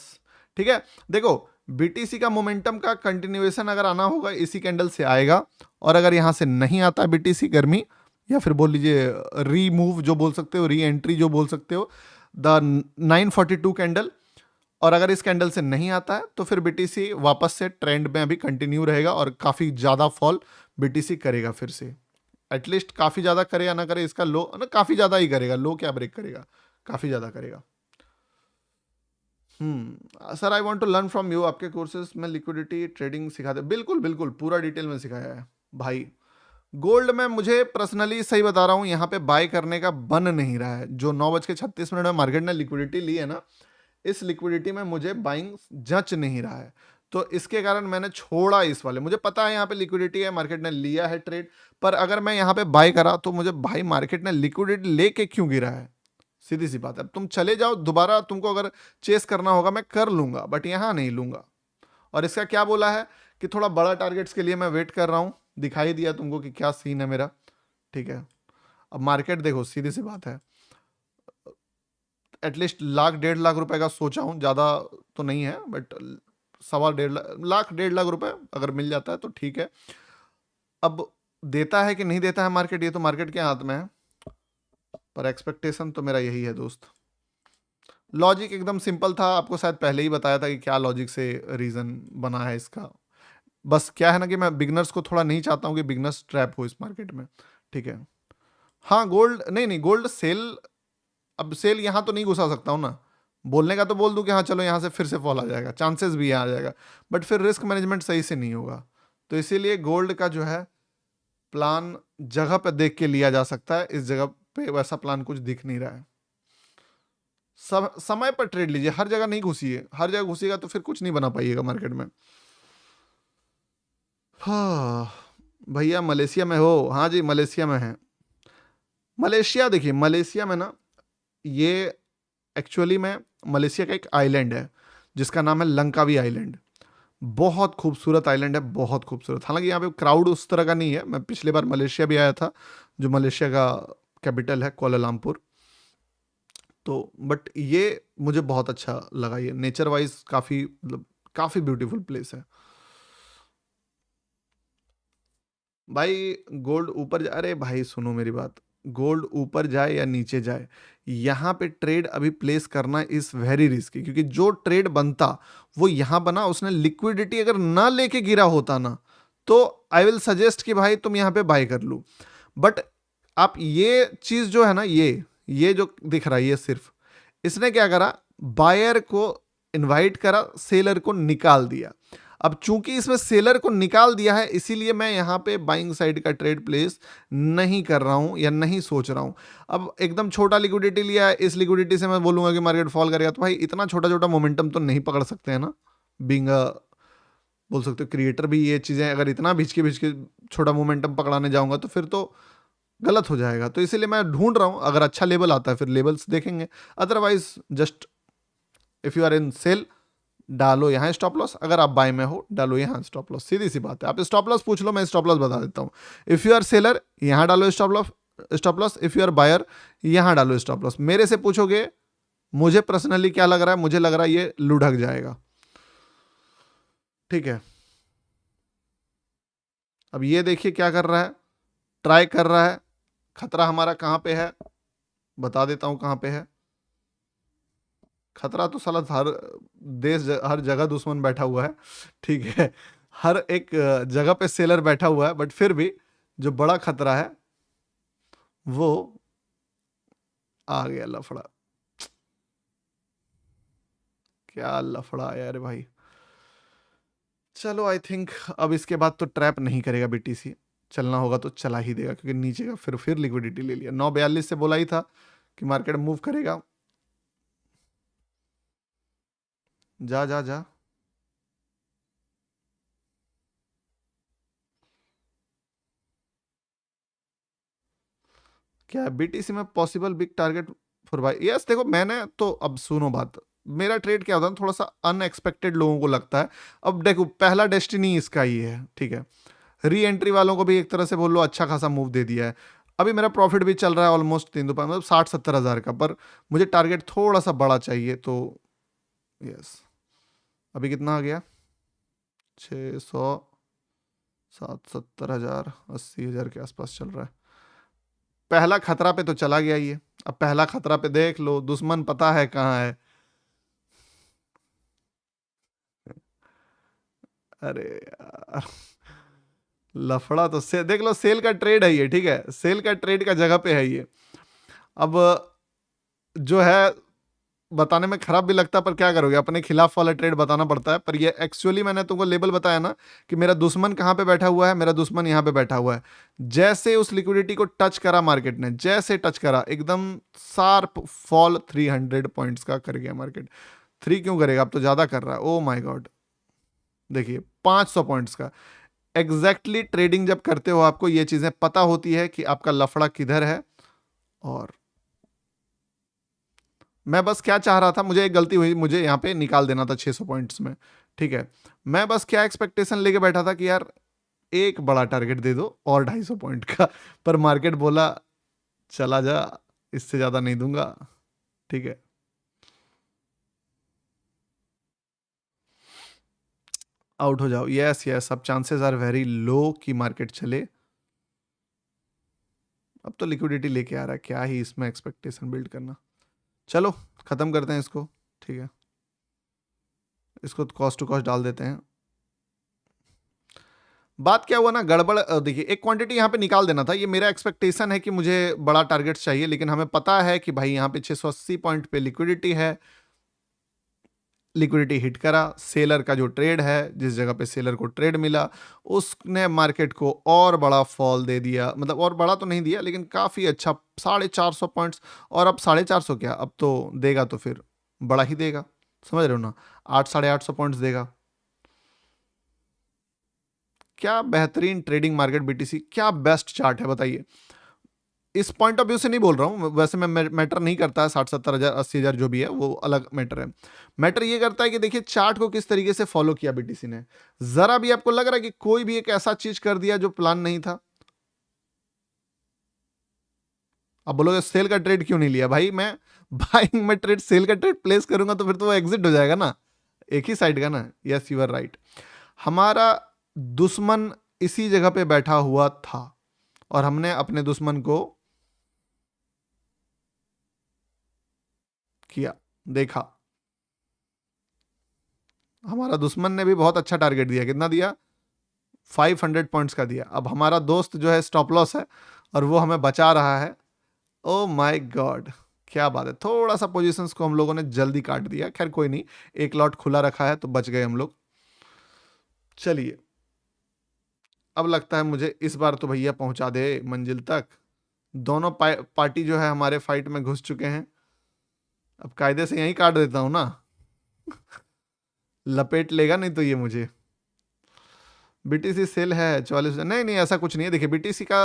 ठीक है। देखो बीटीसी का मोमेंटम का कंटिन्यूएशन अगर आना होगा इसी कैंडल से आएगा, और अगर यहां से नहीं आता बीटीसी गर्मी, या फिर बोल लीजिए रीमूव जो बोल सकते हो, री एंट्री जो बोल सकते हो, द 942 कैंडल, और अगर इस कैंडल से नहीं आता है तो फिर बीटीसी वापस से ट्रेंड में अभी कंटिन्यू रहेगा और काफी ज्यादा फॉल बीटीसी करेगा फिर से। एटलीस्ट काफी ज्यादा करे या ना करे, इसका लो ना काफी ज्यादा ही करेगा, लो क्या ब्रेक करेगा, काफी ज्यादा करेगा। Sir I want to learn from you, आपके कोर्सेज में लिक्विडिटी ट्रेडिंग सिखाते, बिल्कुल बिल्कुल पूरा डिटेल में सिखाया है भाई। गोल्ड में मुझे पर्सनली सही बता रहा हूं, यहाँ पे बाय करने का बन नहीं रहा है। जो 9:36 में मार्केट ने लिक्विडिटी ली है ना, इस लिक्विडिटी में मुझे बाइंग जच नहीं रहा है। तो इसके कारण मैंने छोड़ा इस वाले, मुझे पता है यहाँ पे लिक्विडिटी है, मार्केट ने लिया है ट्रेड, पर अगर मैं यहाँ पे बाय करा तो मुझे भाई मार्केट ने लिक्विडिटी लेके क्यों गिरा है, सीधी सी बात है। अब तुम चले जाओ दोबारा, तुमको अगर चेस करना होगा मैं कर लूंगा, बट यहाँ नहीं लूंगा। और इसका क्या बोला है कि थोड़ा बड़ा टारगेट्स के लिए मैं वेट कर रहा हूँ, दिखाई दिया तुमको कि क्या सीन है मेरा, ठीक है। अब मार्केट देखो सीधी सी बात है, एटलीस्ट 1,00,000 1,50,000 रुपए का सोचा हूँ, ज़्यादा तो नहीं है बट 1,15,00,000 1,50,000 अगर मिल जाता है तो ठीक है। अब देता है कि नहीं देता है मार्केट, ये तो मार्केट के हाथ में है, पर एक्सपेक्टेशन तो मेरा यही है दोस्त। लॉजिक एकदम सिंपल था, आपको शायद पहले ही बताया था कि क्या लॉजिक से रीज़न बना है इसका। बस क्या है ना कि मैं बिगनर्स को थोड़ा नहीं चाहता हूँ कि बिगनर्स ट्रैप हो इस मार्केट में, ठीक है। हाँ गोल्ड नहीं नहीं गोल्ड सेल, अब सेल यहाँ तो नहीं घुसा सकता हूँ ना, बोलने का तो बोल दूं कि हाँ चलो यहाँ से फिर से फॉल आ जाएगा, चांसेस भी यहाँ आ जाएगा, बट फिर रिस्क मैनेजमेंट सही से नहीं होगा। तो इसीलिए गोल्ड का जो है प्लान जगह पे देख के लिया जा सकता है, इस जगह पे वैसा प्लान कुछ दिख नहीं रहा है। समय पर ट्रेड लीजिए, हर जगह नहीं घुसिए, हर जगह घुसिएगा तो फिर कुछ नहीं बना पाइएगा मार्केट में। हाँ भैया मलेशिया में हो, हाँ जी मलेशिया में है। मलेशिया देखिए, मलेशिया में ना ये एक्चुअली में मलेशिया का एक आइलैंड है जिसका नाम है लंकावी आइलैंड। बहुत खूबसूरत आइलैंड है, बहुत खूबसूरत। हालांकि यहाँ पे क्राउड उस तरह का नहीं है, मैं पिछले बार मलेशिया भी आया था, जो मलेशिया का कैपिटल है कोलालमपुर। तो बट ये मुझे बहुत अच्छा लगा, ये नेचर वाइज काफ़ी मतलब काफ़ी ब्यूटीफुल प्लेस है भाई। गोल्ड ऊपर अरे भाई सुनो मेरी बात, गोल्ड ऊपर जाए या नीचे जाए, यहाँ पे ट्रेड अभी प्लेस करना इज वेरी रिस्की, क्योंकि जो ट्रेड बनता वो यहाँ बना, उसने लिक्विडिटी अगर ना लेके गिरा होता ना, तो आई विल सजेस्ट कि भाई तुम यहाँ पे बाय कर लो। बट आप ये चीज जो है ना, ये जो दिख रहा है, ये सिर्फ इसने क्या करा, बायर को इनवाइट करा, सेलर को निकाल दिया। अब चूंकि इसमें सेलर को निकाल दिया है, इसीलिए मैं यहां पे बाइंग साइड का ट्रेड प्लेस नहीं कर रहा हूं या नहीं सोच रहा हूं। अब एकदम छोटा लिक्विडिटी लिया है, इस लिक्विडिटी से मैं बोलूंगा कि मार्केट फॉल करेगा, तो भाई इतना छोटा छोटा मोमेंटम तो नहीं पकड़ सकते हैं ना। बीइंग बोल सकते हो क्रिएटर भी, ये चीजें अगर इतना भिज के छोटा मोमेंटम पकड़ाने जाऊंगा तो फिर तो गलत हो जाएगा। तो इसीलिए मैं ढूंढ रहा हूं, अगर अच्छा लेवल आता है फिर लेवल्स देखेंगे, otherwise just if you are in sell डालो यहाँ स्टॉप लॉस, अगर आप बाय में हो डालो यहाँ स्टॉप लॉस, सीधी सी बात है। आप स्टॉप लॉस पूछ लो, मैं स्टॉप लॉस बता देता हूँ। इफ यू आर सेलर यहाँ डालो stop loss, if you are buyer यहाँ डालो स्टॉप लॉस। मेरे से पूछोगे मुझे पर्सनली क्या लग रहा है, मुझे लग रहा है ये लुढ़क जाएगा, ठीक है। अब ये देखिए क्या कर रहा है, ट्राई कर रहा है। खतरा हमारा कहां पे है, बता देता हूं कहां पे है। खतरा तो साला हर देश हर जगह दुश्मन बैठा हुआ है, ठीक है। हर एक जगह पे सेलर बैठा हुआ है, बट फिर भी जो बड़ा खतरा है वो आ गया लफड़ा। क्या लफड़ा है यार भाई। चलो आई थिंक अब इसके बाद तो ट्रैप नहीं करेगा बीटीसी, चलना होगा तो चला ही देगा, क्योंकि नीचे का फिर लिक्विडिटी ले लिया। 942 से बोला ही था कि मार्केट मूव करेगा। जा जा जा, क्या बीटीसी में possible big target for buy? Yes, देखो मैंने तो, अब सुनो बात, मेरा ट्रेड क्या होता है, थोड़ा सा अनएक्सपेक्टेड लोगों को लगता है। अब देखो पहला डेस्टिनी इसका ही है, ठीक है। री एंट्री वालों को भी एक तरह से बोल लो अच्छा खासा मूव दे दिया है। अभी मेरा प्रॉफिट भी चल रहा है ऑलमोस्ट 3 रुपये, मतलब 60-70 हज़ार का, पर मुझे टारगेट थोड़ा सा बड़ा चाहिए, तो यस। अभी कितना आ गया, 600, 70 हज़ार, 80 हज़ार के आसपास चल रहा है। पहला खतरा पे तो चला गया ये। अब पहला खतरा पे देख लो, दुश्मन पता है कहाँ है। अरे यार, लफड़ा तो से देख लो, सेल का ट्रेड है ये, ठीक है, सेल का ट्रेड का जगह पे है ये। अब जो है बताने में खराब भी लगता है, पर क्या करोगे, अपने खिलाफ वाला ट्रेड बताना पड़ता है। पर ये एक्चुअली मैंने तुमको लेबल बताया ना कि मेरा दुश्मन कहाँ पे बैठा हुआ है, मेरा दुश्मन यहाँ पे बैठा हुआ है। जैसे उस लिक्विडिटी को टच करा मार्केट ने, जैसे टच करा एकदम शार्प फॉल 300 पॉइंट्स का कर गया मार्केट। 3 क्यों करेगा, अब तो ज्यादा कर रहा है, ओ माय गॉड। देखिए 500 पॉइंट्स का एग्जैक्टली ट्रेडिंग जब करते हो आपको ये चीजें पता होती है कि आपका लफड़ा किधर है। और मैं बस क्या चाह रहा था, मुझे एक गलती हुई, मुझे यहाँ पे निकाल देना था 600 पॉइंट्स में, ठीक है। मैं बस क्या एक्सपेक्टेशन लेके बैठा था कि यार एक बड़ा टारगेट दे दो और 250 पॉइंट का, पर मार्केट बोला चला जा, इससे ज्यादा नहीं दूंगा, ठीक है। आउट हो जाओ, यस यस, अब चांसेस आर वेरी लो कि मार्केट चले। अब तो लिक्विडिटी लेके आ रहा है, क्या ही इसमें एक्सपेक्टेशन बिल्ड करना। चलो खत्म करते हैं इसको, ठीक है, इसको कॉस्ट टू कॉस्ट डाल देते हैं। बात क्या हुआ ना, गड़बड़ देखिए, एक क्वांटिटी यहाँ पे निकाल देना था। ये मेरा एक्सपेक्टेशन है कि मुझे बड़ा टारगेट चाहिए, लेकिन हमें पता है कि भाई यहाँ पे 680 पॉइंट पे लिक्विडिटी है। लिक्विडिटी हिट करा, सेलर का जो ट्रेड है, जिस जगह पे सेलर को ट्रेड मिला, उसने मार्केट को और बड़ा फॉल दे दिया, मतलब और बड़ा तो नहीं दिया लेकिन काफ़ी अच्छा, 450 पॉइंट्स। और अब 450 क्या, अब तो देगा तो फिर बड़ा ही देगा, समझ रहे हो ना, 800-850 पॉइंट्स देगा। क्या बेहतरीन ट्रेडिंग मार्केट बीटीसी, क्या बेस्ट चार्ट है बताइए। इस पॉइंट ऑफ व्यू से नहीं बोल रहा हूँ, वैसे मैं मैटर नहीं करता है, 60-70 हज़ार 80 हज़ार जो भी है वो अलग मैटर है। मैटर ये करता है कि देखिए चार्ट को किस तरीके से फॉलो किया बीटीसी ने। जरा भी आपको लग रहा है कि कोई भी एक ऐसा चीज कर दिया जो प्लान नहीं था? अब बोलोगे सेल का ट्रेड क्यों नहीं लिया, भाई मैं बाइंग में ट्रेड, सेल का ट्रेड प्लेस करूंगा तो फिर तो वो एग्जिट हो जाएगा ना, एक ही साइड का ना। यस यू आर राइट, हमारा दुश्मन इसी जगह पे बैठा हुआ था और हमने अपने दुश्मन को किया, देखा हमारा दुश्मन ने भी बहुत अच्छा टारगेट दिया। कितना दिया? 500 पॉइंट्स का दिया। अब हमारा दोस्त जो है स्टॉप लॉस है और वो हमें बचा रहा है। ओ माय गॉड, क्या बात है। थोड़ा सा पोजीशंस को हम लोगों ने जल्दी काट दिया, खैर कोई नहीं, एक लॉट खुला रखा है तो बच गए हम लोग। चलिए, अब लगता है मुझे इस बार तो भैया पहुंचा दे मंजिल तक। दोनों पार्टी जो है हमारे फाइट में घुस चुके हैं। अब कायदे से यहीं काट देता हूं ना, लपेट लेगा नहीं तो ये मुझे। बीटीसी सेल है 44। नहीं नहीं, ऐसा कुछ नहीं है। देखिए बीटीसी का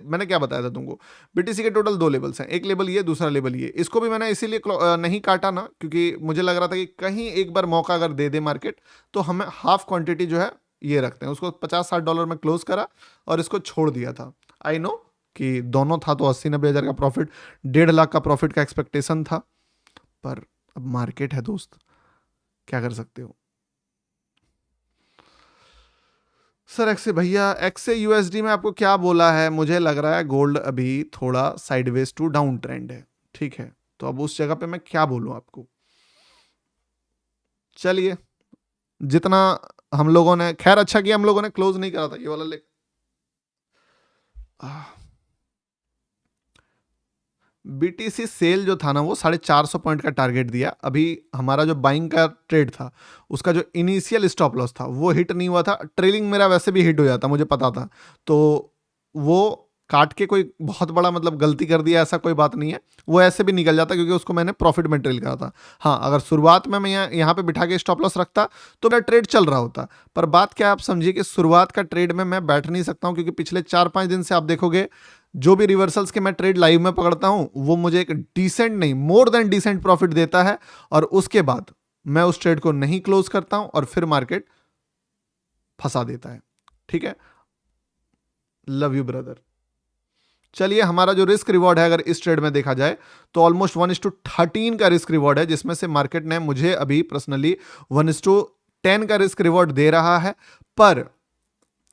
मैंने क्या बताया था तुमको, बीटीसी के टोटल 2 लेवल्स हैं, एक लेवल ये, दूसरा लेवल ये। इसको भी मैंने इसीलिए नहीं काटा ना, क्योंकि मुझे लग रहा था कि कहीं एक बार मौका अगर दे दे मार्केट तो हमें हाफ क्वांटिटी जो है ये रखते हैं। उसको $50-60 में क्लोज करा और इसको छोड़ दिया था। आई नो कि दोनों था तो 80-90 हज़ार का प्रॉफिट, 1.5 लाख का प्रॉफिट का एक्सपेक्टेशन था, पर अब मार्केट है दोस्त, क्या कर सकते हो। सर एक्से भैया, एक्से यूएसडी में आपको क्या बोला है, मुझे लग रहा है गोल्ड अभी थोड़ा साइडवेज टू डाउन ट्रेंड है, ठीक है। तो अब उस जगह पे मैं क्या बोलूं आपको। चलिए, जितना हम लोगों ने, खैर अच्छा किया हम लोगों ने क्लोज नहीं करा था ये वाला लेग। बीटीसी सेल जो था ना वो 450 पॉइंट का टारगेट दिया। अभी हमारा जो बाइंग का ट्रेड था उसका जो इनिशियल स्टॉप लॉस था वो हिट नहीं हुआ था। ट्रेलिंग मेरा वैसे भी हिट हो जाता, मुझे पता था, तो वो काट के कोई बहुत बड़ा मतलब गलती कर दिया ऐसा कोई बात नहीं है, वो ऐसे भी निकल जाता क्योंकि उसको मैंने प्रॉफिट में ट्रेल करा था। हाँ, अगर शुरुआत में मैं यहाँ पे बिठा के स्टॉप लॉस रखता तो मेरा ट्रेड चल रहा होता। पर बात क्या आप समझिए कि शुरुआत का ट्रेड में मैं बैठ नहीं सकता हूँ, क्योंकि पिछले 4-5 दिन से आप देखोगे जो भी रिवर्सल्स के मैं ट्रेड लाइव में पकड़ता हूं वो मुझे एक डिसेंट नहीं, मोर देन डिसेंट प्रॉफिट देता है, और उसके बाद मैं उस ट्रेड को नहीं क्लोज करता हूं और फिर मार्केट फंसा देता है। ठीक है, लव यू ब्रदर। चलिए, हमारा जो रिस्क रिवॉर्ड है अगर इस ट्रेड में देखा जाए तो ऑलमोस्ट 1:13 का रिस्क रिवॉर्ड है, जिसमें से मार्केट ने मुझे अभी पर्सनली 1:10 का रिस्क रिवॉर्ड दे रहा है। पर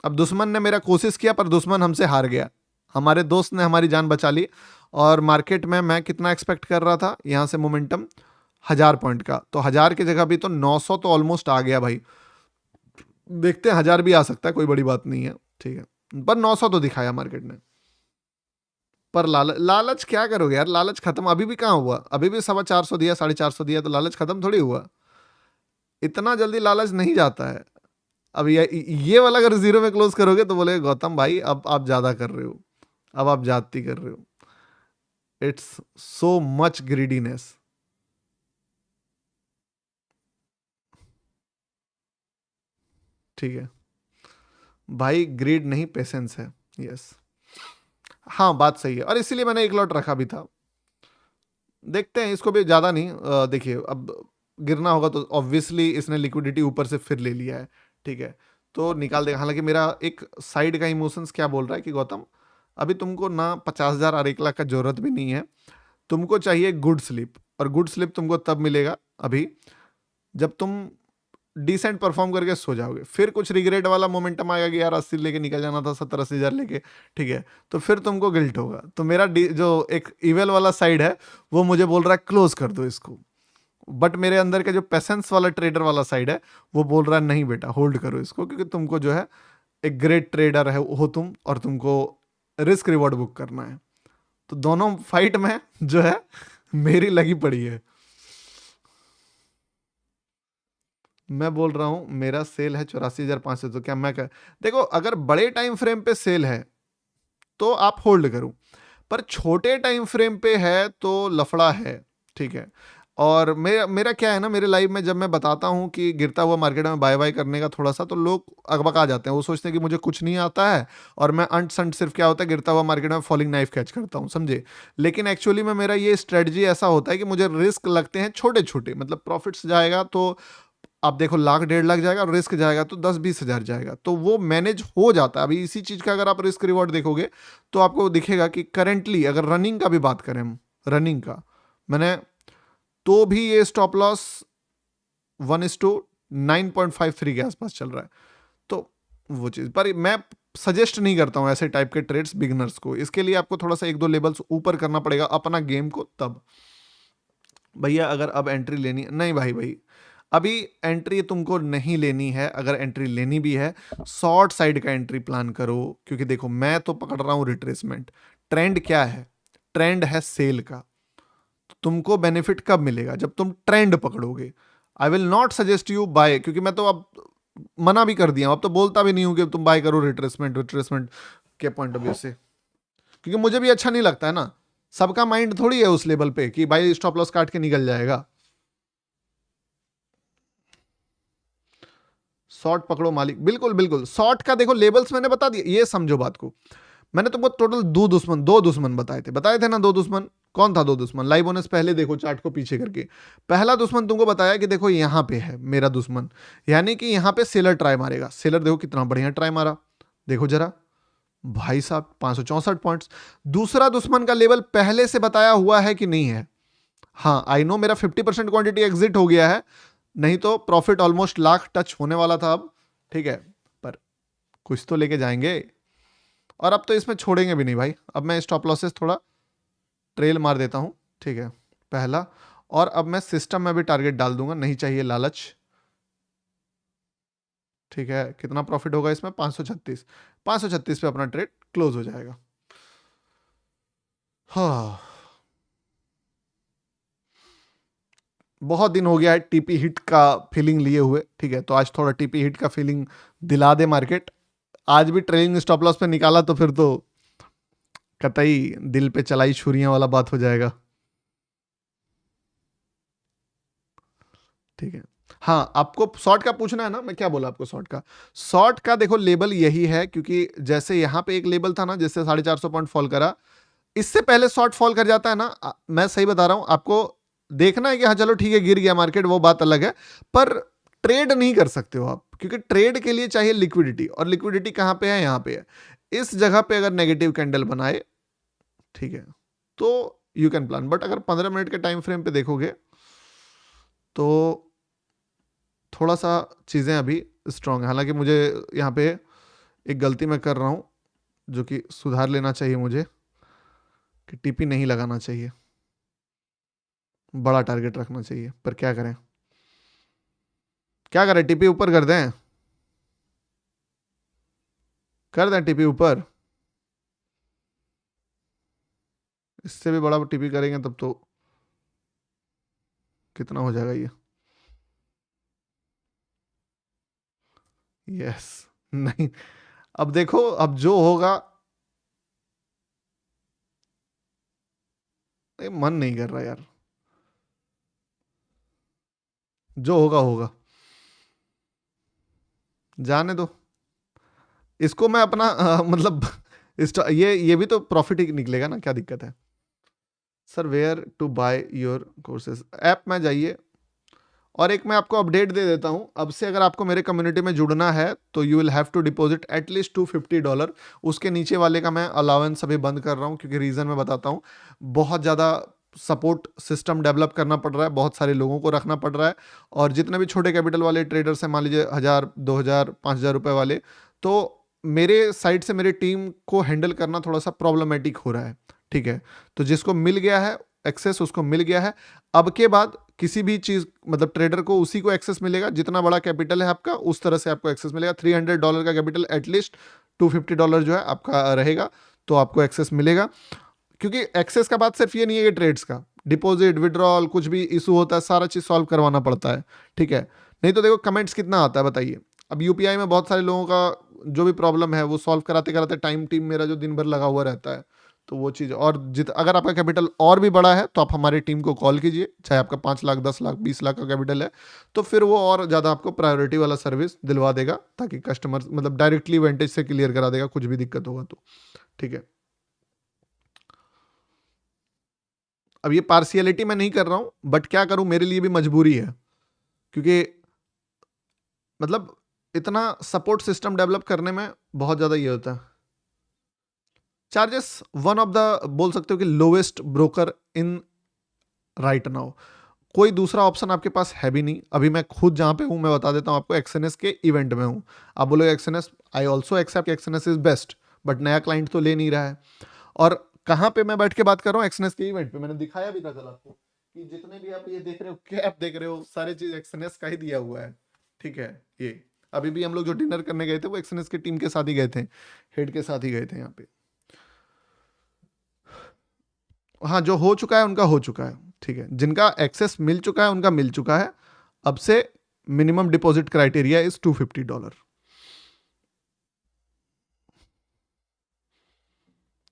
अब दुश्मन ने मेरा कोशिश किया पर दुश्मन हमसे हार गया, हमारे दोस्त ने हमारी जान बचा ली। और मार्केट में मैं कितना एक्सपेक्ट कर रहा था यहां से मोमेंटम 1000 पॉइंट का, तो 1000 की जगह भी तो 900 तो ऑलमोस्ट आ गया भाई। देखते हैं 1000 भी आ सकता है, कोई बड़ी बात नहीं है, ठीक है, पर 900 तो दिखाया मार्केट ने। पर लालच क्या करोगे यार, लालच खत्म अभी भी कहाँ हुआ, अभी भी 450 दिया, 450 दिया, तो लालच खत्म थोड़ी हुआ। इतना जल्दी लालच नहीं जाता है। अब ये वाला अगर जीरो में क्लोज करोगे तो बोले गौतम भाई अब आप ज्यादा कर रहे हो, अब आप जाती कर रहे हो। It's so much greediness. ठीक है भाई, ग्रीड नहीं पेशेंस है। यस, हाँ बात सही है, और इसीलिए मैंने एक लॉट रखा भी था। देखते हैं इसको भी, ज़्यादा नहीं, देखिए अब गिरना होगा तो ऑब्वियसली इसने लिक्विडिटी ऊपर से फिर ले लिया है, ठीक है, तो निकाल देगा। हालांकि मेरा एक साइड का इमोशंस क्या बोल रहा है कि गौतम अभी तुमको ना 50,000 और 1 लाख का जरूरत भी नहीं है, तुमको चाहिए गुड स्लिप, और गुड स्लिप तुमको तब मिलेगा अभी जब तुम डिसेंट परफॉर्म करके सो जाओगे। फिर कुछ रिग्रेट वाला मोमेंटम आएगा कि यार 80 लेके निकल जाना था, 70-80 हज़ार लेके, ठीक है, तो फिर तुमको गिल्ट होगा। तो मेरा जो एक इवेल वाला साइड है वो मुझे बोल रहा है क्लोज कर दो इसको, बट मेरे अंदर का जो पेशेंस वाला ट्रेडर वाला साइड है वो बोल रहा है नहीं बेटा होल्ड करो इसको, क्योंकि तुमको जो है एक ग्रेट ट्रेडर है हो तुम, और तुमको रिस्क रिवॉर्ड बुक करना है। तो दोनों फाइट में जो है मेरी लगी पड़ी है। मैं बोल रहा हूं मेरा सेल है 84,500, तो क्या मैं देखो अगर बड़े टाइम फ्रेम पे सेल है तो आप होल्ड करो, पर छोटे टाइम फ्रेम पे है तो लफड़ा है, ठीक है। और मेरा मेरा क्या है ना, मेरे लाइफ में जब मैं बताता हूँ कि गिरता हुआ मार्केट में बाय बाय करने का थोड़ा सा, तो लोग अकबका जाते हैं, वो सोचते हैं कि मुझे कुछ नहीं आता है और मैं अंट संट सिर्फ क्या होता है गिरता हुआ मार्केट में फॉलिंग नाइफ कैच करता हूँ, समझे। लेकिन एक्चुअली में मेरा ये स्ट्रेटजी ऐसा होता है कि मुझे रिस्क लगते हैं छोटे छोटे, मतलब प्रॉफिट्स जाएगा तो आप देखो 1,00,000-1,50,000 जाएगा और रिस्क जाएगा तो 10-20 हज़ार जाएगा, तो वो मैनेज हो जाता है। अभी इसी चीज़ का अगर आप रिस्क रिवॉर्ड देखोगे तो आपको दिखेगा कि करंटली अगर रनिंग का भी बात करें हम, रनिंग का मैंने, तो भी ये स्टॉप लॉस 1:9.53 के आसपास चल रहा है। तो वो चीज़ पर मैं सजेस्ट नहीं करता हूँ ऐसे टाइप के ट्रेड्स बिगनर्स को, इसके लिए आपको थोड़ा सा 1-2 लेवल्स ऊपर करना पड़ेगा अपना गेम को तब। भैया अगर अब एंट्री लेनी नहीं भाई, अभी एंट्री तुमको नहीं लेनी है। अगर एंट्री लेनी भी है, शॉर्ट साइड का एंट्री प्लान करो, क्योंकि देखो मैं तो पकड़ रहा हूं रिट्रेसमेंट। ट्रेंड क्या है? ट्रेंड है सेल का। तो तुमको बेनिफिट कब मिलेगा? जब तुम ट्रेंड पकड़ोगे। I will not suggest you buy, क्योंकि मैं तो अब मना भी कर दिया हूं, अब तो बोलता भी नहीं हूं कि तुम बाय करो रिट्रेसमेंट रिट्रेसमेंट के पॉइंट ऑफ व्यू से, क्योंकि मुझे भी अच्छा नहीं लगता है ना। सबका माइंड थोड़ी है उस लेवल पे कि भाई स्टॉप लॉस काट के निकल जाएगा। शॉर्ट पकड़ो मालिक, बिल्कुल बिल्कुल। शॉर्ट का देखो लेवल्स मैंने बता दिया, ये समझो बात को। मैंने तुमको टोटल दो दुश्मन बताए थे ना, दो दुश्मन। कौन था दो दुश्मन? लाइव बोनस पहले देखो चार्ट को पीछे करके। पहला दुश्मन तुमको बताया कि देखो यहां पे है मेरा दुश्मन, यानी कि यहां पे सेलर ट्राई मारेगा। सेलर देखो कितना बढ़िया ट्राई मारा, देखो जरा भाई साहब 564 पॉइंट्स। दूसरा दुश्मन का लेवल पहले से बताया हुआ है कि नहीं है? हाँ आई नो मेरा 50% क्वांटिटी एग्जिट हो गया है, नहीं तो प्रॉफिट ऑलमोस्ट लाख टच होने वाला था अब। ठीक है, पर कुछ तो लेके जाएंगे। और अब तो इसमें छोड़ेंगे भी नहीं भाई। अब मैं स्टॉप लॉसेस थोड़ा ट्रेल मार देता हूं, ठीक है, पहला। और अब मैं सिस्टम में भी टारगेट डाल दूंगा, नहीं चाहिए लालच। ठीक है, कितना प्रॉफिट होगा इसमें? 536। 536 पे अपना ट्रेड क्लोज हो जाएगा। हाँ, बहुत दिन हो गया है टीपी हिट का फीलिंग लिए हुए। ठीक है, तो आज थोड़ा टीपी हिट का फीलिंग दिला दे मार्केट। आज भी ट्रेलिंग स्टॉप लॉस पे निकाला तो फिर तो कतई दिल पे चलाई छुरियां वाला बात हो जाएगा। ठीक है, हाँ आपको शॉर्ट का पूछना है ना, मैं क्या बोला आपको शॉर्ट का? शॉर्ट का देखो लेवल यही है, क्योंकि जैसे यहां पे एक लेवल था ना, जैसे 450 पॉइंट फॉल करा, इससे पहले शॉर्ट फॉल कर जाता है ना। मैं सही बता रहा हूं आपको। देखना है कि हाँ चलो ठीक है गिर गया मार्केट, वो बात अलग है, पर ट्रेड नहीं कर सकते हो आप, क्योंकि ट्रेड के लिए चाहिए लिक्विडिटी, और लिक्विडिटी कहां पे है? यहां पे है। इस जगह पे अगर नेगेटिव कैंडल बनाए, ठीक है, तो यू कैन प्लान। बट अगर 15 मिनट के टाइम फ्रेम पे देखोगे तो थोड़ा सा चीज़ें अभी स्ट्रांग है। हालांकि मुझे यहाँ पे एक गलती मैं कर रहा हूँ, जो कि सुधार लेना चाहिए मुझे, कि टीपी नहीं लगाना चाहिए, बड़ा टारगेट रखना चाहिए। पर क्या करें, क्या करें? टीपी ऊपर कर दें? कर दें टीपी ऊपर? इससे भी बड़ा टीपी करेंगे तब तो कितना हो जाएगा ये? यस। नहीं, अब देखो अब जो होगा। मन नहीं कर रहा यार, जो होगा होगा, जाने दो इसको। मैं अपना मतलब ये भी तो प्रॉफिट ही निकलेगा ना, क्या दिक्कत है? Sir where to buy your courses app में जाइए। और एक मैं आपको अपडेट दे देता हूं, अब से अगर आपको मेरे कम्युनिटी में जुड़ना है तो you will have to deposit at least $250। उसके नीचे वाले का मैं अलाउंस अभी बंद कर रहा हूं, क्योंकि रीज़न मैं बताता हूं। बहुत ज़्यादा सपोर्ट सिस्टम डेवलप करना पड़ रहा है, बहुत सारे लोगों को रखना पड़ रहा है। और जितने भी छोटे कैपिटल वाले ट्रेडर्स हैं, मान लीजिए 1000, 2000, 5000 रुपए वाले, तो मेरे साइड से मेरी टीम को हैंडल करना थोड़ा सा प्रॉब्लमेटिक हो रहा है। ठीक है, तो जिसको मिल गया है एक्सेस, उसको मिल गया है। अब के बाद किसी भी चीज, मतलब ट्रेडर को उसी को एक्सेस मिलेगा, जितना बड़ा कैपिटल है आपका उस तरह से आपको एक्सेस मिलेगा। $300 का कैपिटल एटलीस्ट $250 जो है आपका रहेगा, तो आपको एक्सेस मिलेगा। क्योंकि एक्सेस का बात सिर्फ ये नहीं है कि ट्रेड्स का, डिपॉजिट विड्रॉल कुछ भी इशू होता है, सारा चीज सॉल्व करवाना पड़ता है। ठीक है, नहीं तो देखो कमेंट्स कितना आता है बताइए। अब यूपीआई में बहुत सारे लोगों का जो भी प्रॉब्लम है वो सॉल्व कराते कराते टाइम टीम मेरा जो दिन भर लगा हुआ रहता है, तो वो चीज़। और अगर आपका कैपिटल और भी बड़ा है तो आप हमारी टीम को कॉल कीजिए, चाहे आपका 5 लाख, 10 लाख, 20 लाख का कैपिटल है, तो फिर वो और ज़्यादा आपको प्रायोरिटी वाला सर्विस दिलवा देगा, ताकि कस्टमर मतलब डायरेक्टली वेंटेज से क्लियर करा देगा कुछ भी दिक्कत होगा तो। ठीक है, अब ये पार्शियलिटी मैं नहीं कर रहा हूं, बट क्या करूं, मेरे लिए भी मजबूरी है, क्योंकि मतलब इतना सपोर्ट सिस्टम डेवलप करने में बहुत ज़्यादा ये होता है। चार्जेस वन ऑफ द, बोल सकते हो कि lowest broker in right now. कोई दूसरा ऑप्शन आपके पास है भी नहीं। अभी मैं खुद जहां पे हूं, मैं बता देता हूं आपको, एक्सएनएस के इवेंट में हूं। आप बोलोगे X N S, I also accept X N S is best, but नया क्लाइंट तो ले नहीं रहा है। और कहां पे मैं बैठ के बात कर रहा हूं? एक्सएनएस के इवेंट पे। मैंने दिखाया भी था कल आपको कि जितने भी आप ये देख रहे हो, कैप देख रहे हो, सारी चीज एक्सएनएस का ही दिया हुआ है। ठीक है। ये अभी भी हम लोग जो डिनर करने गए थे वो एक्सएनएस की टीम के साथ ही गए थे, हेड के साथ ही गए थे यहाँ पे। हाँ, जो हो चुका है उनका हो चुका है। ठीक है, जिनका एक्सेस मिल चुका है उनका मिल चुका है। अब से मिनिमम डिपॉजिट क्राइटेरिया इज $250।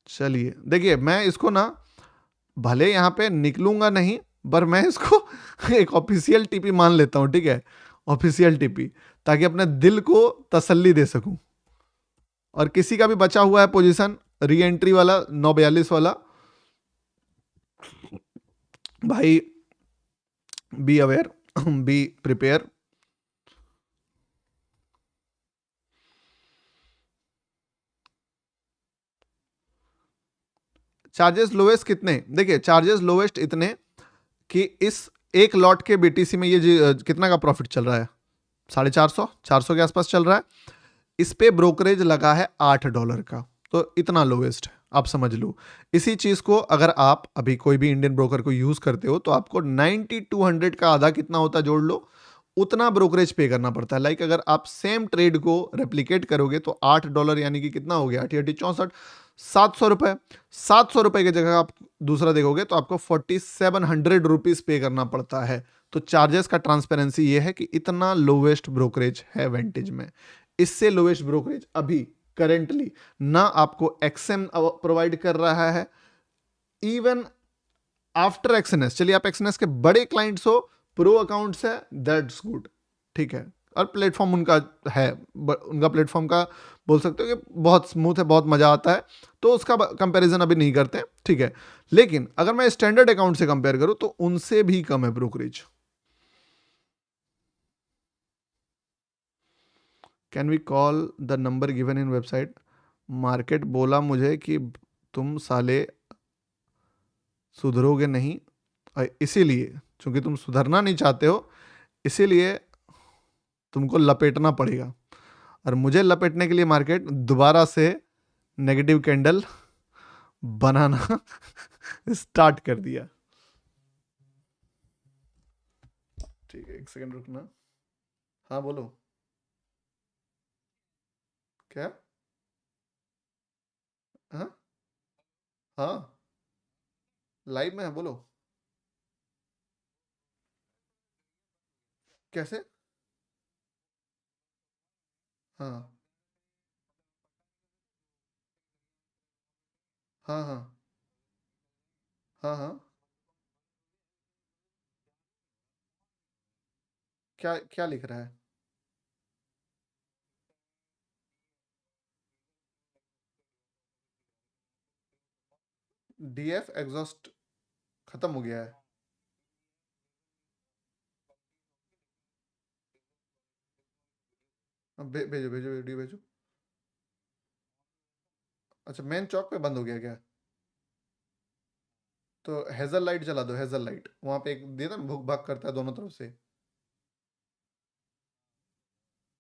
चलिए देखिए, मैं इसको ना भले यहाँ पे निकलूंगा नहीं, पर मैं इसको एक ऑफिशियल टीपी मान लेता हूँ। ठीक है, ऑफिशियल टीपी, ताकि अपने दिल को तसल्ली दे सकूं। और किसी का भी बचा हुआ है पोजीशन री एंट्री वाला 942 वाला, भाई be aware, be prepare. Charges lowest कितने? देखिए चार्जेस लोएस्ट इतने कि इस एक लॉट के बीटीसी में ये कितना का प्रॉफिट चल रहा है? 450, 400 के आसपास चल रहा है। इस पे ब्रोकरेज लगा है $8 का, तो इतना लोएस्ट है, आप समझ लो। इसी चीज को अगर आप अभी कोई भी इंडियन ब्रोकर को यूज करते हो तो आपको 9200 का आधा कितना होता है जोड़ लो, उतना ब्रोकरेज पे करना पड़ता है। लाइक अगर आप सेम ट्रेड को रेप्लिकेट करोगे तो $8 यानी कि कितना हो गया, 8 700 रुपए। 700 रुपए की जगह आप दूसरा देखोगे तो आपको 4700 रुपीज पे करना पड़ता है। तो चार्जेस का ट्रांसपेरेंसी ये है कि इतना लोवेस्ट ब्रोकरेज है वेंटेज में। इससे लोवेस्ट ब्रोकरेज अभी करेंटली ना आपको एक्सएम प्रोवाइड कर रहा है, इवन आफ्टर एक्सएनएस। चलिए आप एक्सएनएस के बड़े क्लाइंट्स हो, प्रो अकाउंट्स है, दैट्स गुड। ठीक है, और प्लेटफॉर्म उनका है, उनका प्लेटफॉर्म का बोल सकते हो कि बहुत स्मूथ है, बहुत मजा आता है, तो उसका कंपैरिजन अभी नहीं करते। ठीक है, लेकिन अगर मैं स्टैंडर्ड अकाउंट से कंपेयर करूं तो उनसे भी कम है brokerage. Can we call the number given in website? Market बोला मुझे कि तुम साले सुधरोगे नहीं, और इसीलिए, चूंकि तुम सुधरना नहीं चाहते हो, इसीलिए तुमको लपेटना पड़ेगा। और मुझे लपेटने के लिए मार्केट दोबारा से नेगेटिव कैंडल बनाना स्टार्ट कर दिया। ठीक है, एक सेकंड रुकना। हाँ बोलो। क्या? हाँ हाँ, लाइव में है, बोलो। कैसे? हाँ हाँ हाँ हाँ हाँ। क्या क्या लिख रहा है? डीएफ एग्जॉस्ट खत्म हो गया है? भेजो भेजो, वीडियो भेजो। अच्छा, मेन चौक पे बंद हो गया क्या? तो हेजल लाइट जला दो, हेजल लाइट वहां पे एक दिया था ना, भुक भाग करता है दोनों तरफ से,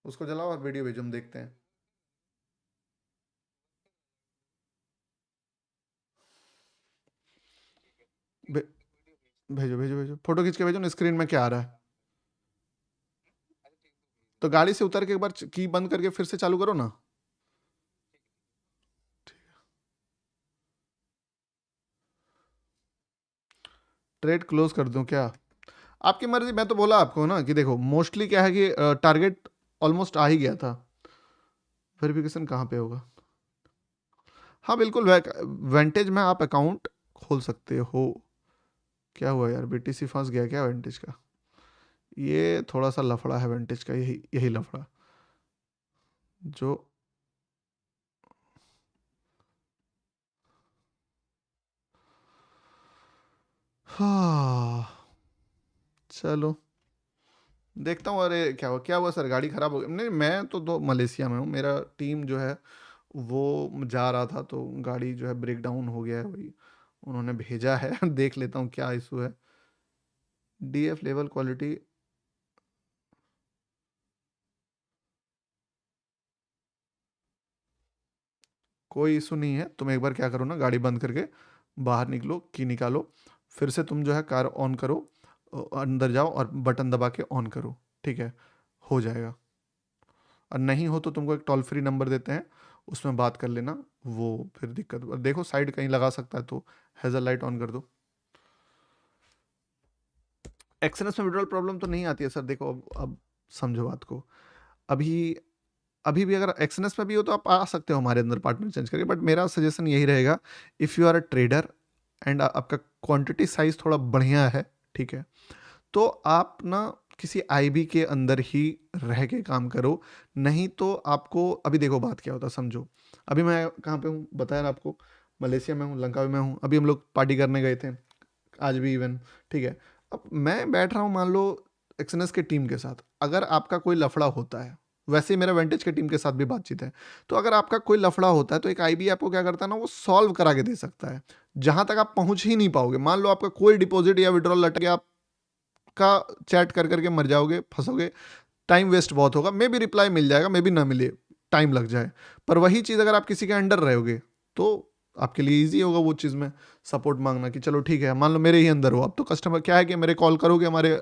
उसको जलाओ और वीडियो भेजो, हम देखते हैं। भे, भेजो भेजो भेजो, फोटो खींच के भेजो ना, स्क्रीन में क्या आ रहा है। तो गाड़ी से उतर के एक बार की बंद करके फिर से चालू करो ना। ट्रेड क्लोज कर दूं क्या? आपकी मर्जी, मैं तो बोला आपको ना कि देखो मोस्टली क्या है कि टारगेट ऑलमोस्ट आ ही गया था। वेरिफिकेशन कहाँ पे होगा? हाँ बिल्कुल, वेंटेज में आप अकाउंट खोल सकते हो। क्या हुआ यार, बीटीसी फंस गया क्या वेंटेज का? ये थोड़ा सा लफड़ा है वेंटेज का, यही यही लफड़ा जो। हाँ, चलो देखता हूँ। अरे क्या हुआ सर, गाड़ी खराब हो गई? नहीं, मैं तो मलेशिया में हूँ, मेरा टीम जो है वो जा रहा था तो गाड़ी जो है ब्रेक डाउन हो गया है, वही उन्होंने भेजा है। देख लेता हूँ क्या इशू है। डीएफ लेवल क्वालिटी, कोई इशू नहीं है। तुम एक बार क्या करो ना, गाड़ी बंद करके बाहर निकलो, की निकालो, फिर से तुम जो है कार ऑन करो, अंदर जाओ और बटन दबा के ऑन करो, ठीक है, हो जाएगा। और नहीं हो तो तुमको एक टोल फ्री नंबर देते हैं, उसमें बात कर लेना। वो फिर दिक्कत देखो साइड कहीं लगा सकता है तो हैजल लाइट ऑन कर दो। एक्सएनएस में विड्रॉल प्रॉब्लम तो नहीं आती है सर। देखो अब समझो बात को। अभी अभी भी अगर एक्सएनएस में भी हो तो आप आ सकते हो हमारे अंदर पार्टनर चेंज करके, बट मेरा सजेशन यही रहेगा, if you are a trader and आपका क्वांटिटी साइज थोड़ा बढ़िया है, ठीक है, तो आप ना किसी आईबी के अंदर ही रह के काम करो। नहीं तो आपको अभी देखो बात क्या होता है, समझो। अभी मैं कहाँ पे हूँ बताया ना आपको, मलेशिया में हूँ, लंका में हूँ। अभी हम लोग पार्टी करने गए थे, आज भी इवन, ठीक है। अब मैं बैठ रहा हूँ मान लो एक्सएनएस के टीम के साथ, अगर आपका कोई लफड़ा होता है, वैसे ही मेरा वेंटेज के टीम के साथ भी बातचीत है, तो अगर आपका कोई लफड़ा होता है तो एक आईबी आपको क्या करता है ना, वो सॉल्व करा के दे सकता है जहां तक आप पहुंच ही नहीं पाओगे। मान लो आपका कोई डिपॉजिट या विड्रॉल लट गया, आपका चैट कर करके मर जाओगे, फंसोगे, टाइम वेस्ट बहुत होगा। मे भी रिप्लाई मिल जाएगा, मे भी ना मिले, टाइम लग जाए। पर वही चीज़ अगर आप किसी के अंडर रहोगे तो आपके लिए ईजी होगा वो चीज़ में सपोर्ट मांगना कि चलो ठीक है, मान लो मेरे ही अंदर हो, अब तो कस्टमर क्या है कि मेरे कॉल करोगे हमारे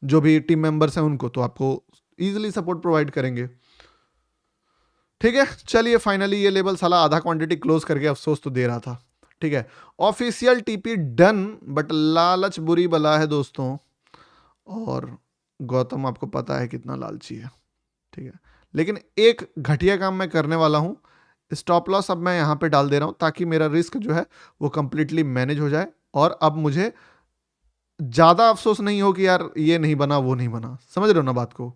जो भी टीम मेंबर्स हैं उनको, तो आपको ईजिली सपोर्ट प्रोवाइड करेंगे। ठीक है, चलिए फाइनली ये लेवल साला आधा क्वांटिटी क्लोज करके अफसोस तो दे रहा था। ठीक है, ऑफिशियल टीपी डन, बट लालच बुरी बला है दोस्तों, और गौतम आपको पता है कितना लालची है। ठीक है, लेकिन एक घटिया काम मैं करने वाला हूं, स्टॉप लॉस अब मैं यहां पे डाल दे रहा हूं ताकि मेरा रिस्क जो है वो कंप्लीटली मैनेज हो जाए, और अब मुझे ज्यादा अफसोस नहीं हो कि यार ये नहीं बना वो नहीं बना। समझ रहे हो ना बात को?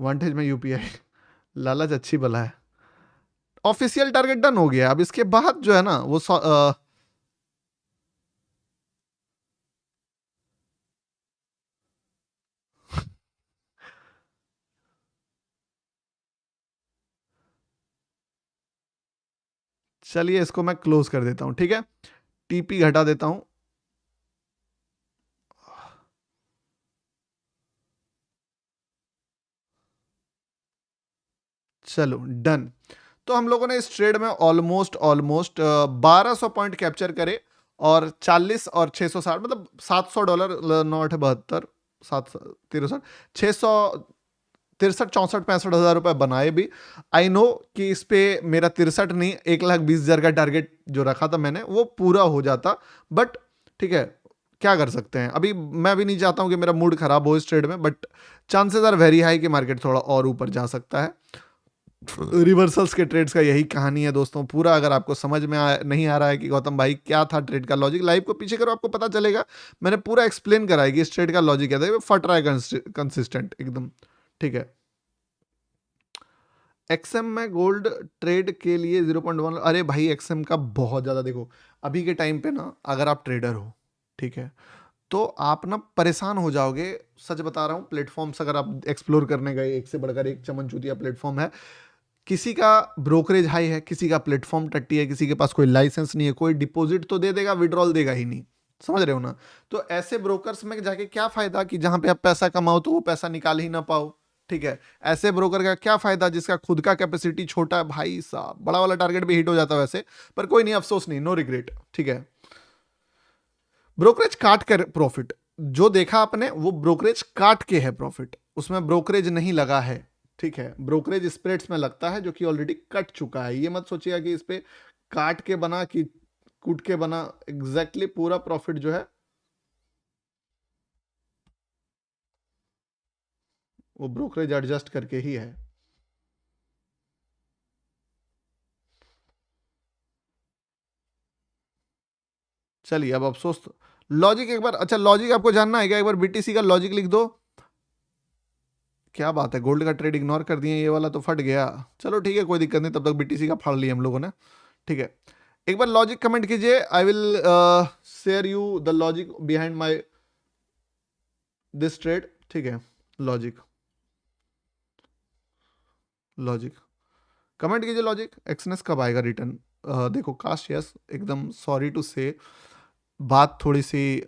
वांटेज में यूपीआई लालच अच्छी बला है। ऑफिशियल टारगेट डन हो गया, अब इसके बाद जो है ना वो चलिए इसको मैं क्लोज कर देता हूं, ठीक है, टीपी घटा देता हूं। चलो डन। तो हम लोगों ने इस ट्रेड में ऑलमोस्ट ऑलमोस्ट 1200 पॉइंट कैप्चर करे, और 40 और 660 मतलब $700 नॉट है 72, 7 600 63 64 65 हज़ार रुपए बनाए भी। आई नो कि इस पे मेरा 63 नहीं 1,20,000 का टारगेट जो रखा था मैंने वो पूरा हो जाता, बट ठीक है, क्या कर सकते हैं। अभी मैं भी नहीं चाहता हूं कि मेरा मूड खराब हो इस ट्रेड में, but chances are very high कि मार्केट थोड़ा और ऊपर जा सकता है। रिवर्सल्स के ट्रेड्स का यही कहानी है दोस्तों। पूरा अगर आपको समझ में नहीं आ रहा है कि गौतम भाई क्या था ट्रेड का लॉजिक, लाइव को पीछे करो, आपको पता चलेगा। मैंने पूरा एक्सप्लेन करा है कि इस ट्रेड का लॉजिक क्या था। ये फट रहा है कंसिस्टेंट एकदम, ठीक है। एक्सएम में गोल्ड ट्रेड के लिए 0.1, अरे भाई एक्सएम का बहुत ज़्यादा देखो, अभी के टाइम पे ना अगर आप ट्रेडर हो, ठीक है, तो आप ना परेशान हो जाओगे। सच बता रहा हूँ, प्लेटफॉर्म्स अगर आप एक्सप्लोर करने गए, एक से बढ़कर एक चमन चूतिया प्लेटफॉर्म है। किसी का ब्रोकरेज हाई है, किसी का प्लेटफॉर्म टट्टी है, किसी के पास कोई लाइसेंस नहीं है, कोई डिपॉजिट तो दे देगा, विड्रॉल देगा ही नहीं। समझ रहे हो ना? तो ऐसे ब्रोकर्स में जाके क्या फायदा कि जहां पे आप पैसा कमाओ तो वो पैसा निकाल ही ना पाओ। ठीक है, ऐसे ब्रोकर का क्या फायदा जिसका खुद का कैपेसिटी छोटा है। भाई साहब बड़ा वाला टारगेट भी हिट हो जाता है वैसे, पर कोई नहीं, अफसोस नहीं, नो रिग्रेट। ठीक है, ब्रोकरेज काट कर प्रॉफिट जो देखा आपने वो ब्रोकरेज काट के है प्रॉफिट, उसमें ब्रोकरेज नहीं लगा है। ठीक है, ब्रोकरेज स्प्रेड्स में लगता है जो कि ऑलरेडी कट चुका है। ये मत सोचिएगा कि इस पे काट के बना कि कूट के बना, एग्जैक्टली पूरा प्रॉफिट जो है वो ब्रोकरेज एडजस्ट करके ही है। चलिए अब अफसोस लॉजिक एक बार, अच्छा लॉजिक आपको जानना है क्या? एक बार बीटीसी का लॉजिक लिख दो। क्या बात है, गोल्ड का ट्रेड इग्नोर कर दिए, ये वाला तो फट गया। चलो ठीक है, कोई दिक्कत नहीं, तब तक बीटीसी का फाड़ लिया हम लोगों ने। ठीक है, एक बार लॉजिक कमेंट कीजिए, I will share you the logic behind my this trade. ठीक है, लॉजिक लॉजिक कमेंट कीजिए लॉजिक। एक्सनेस कब आएगा रिटर्न? देखो कास्ट यस, एकदम सॉरी टू से बात थोड़ी सी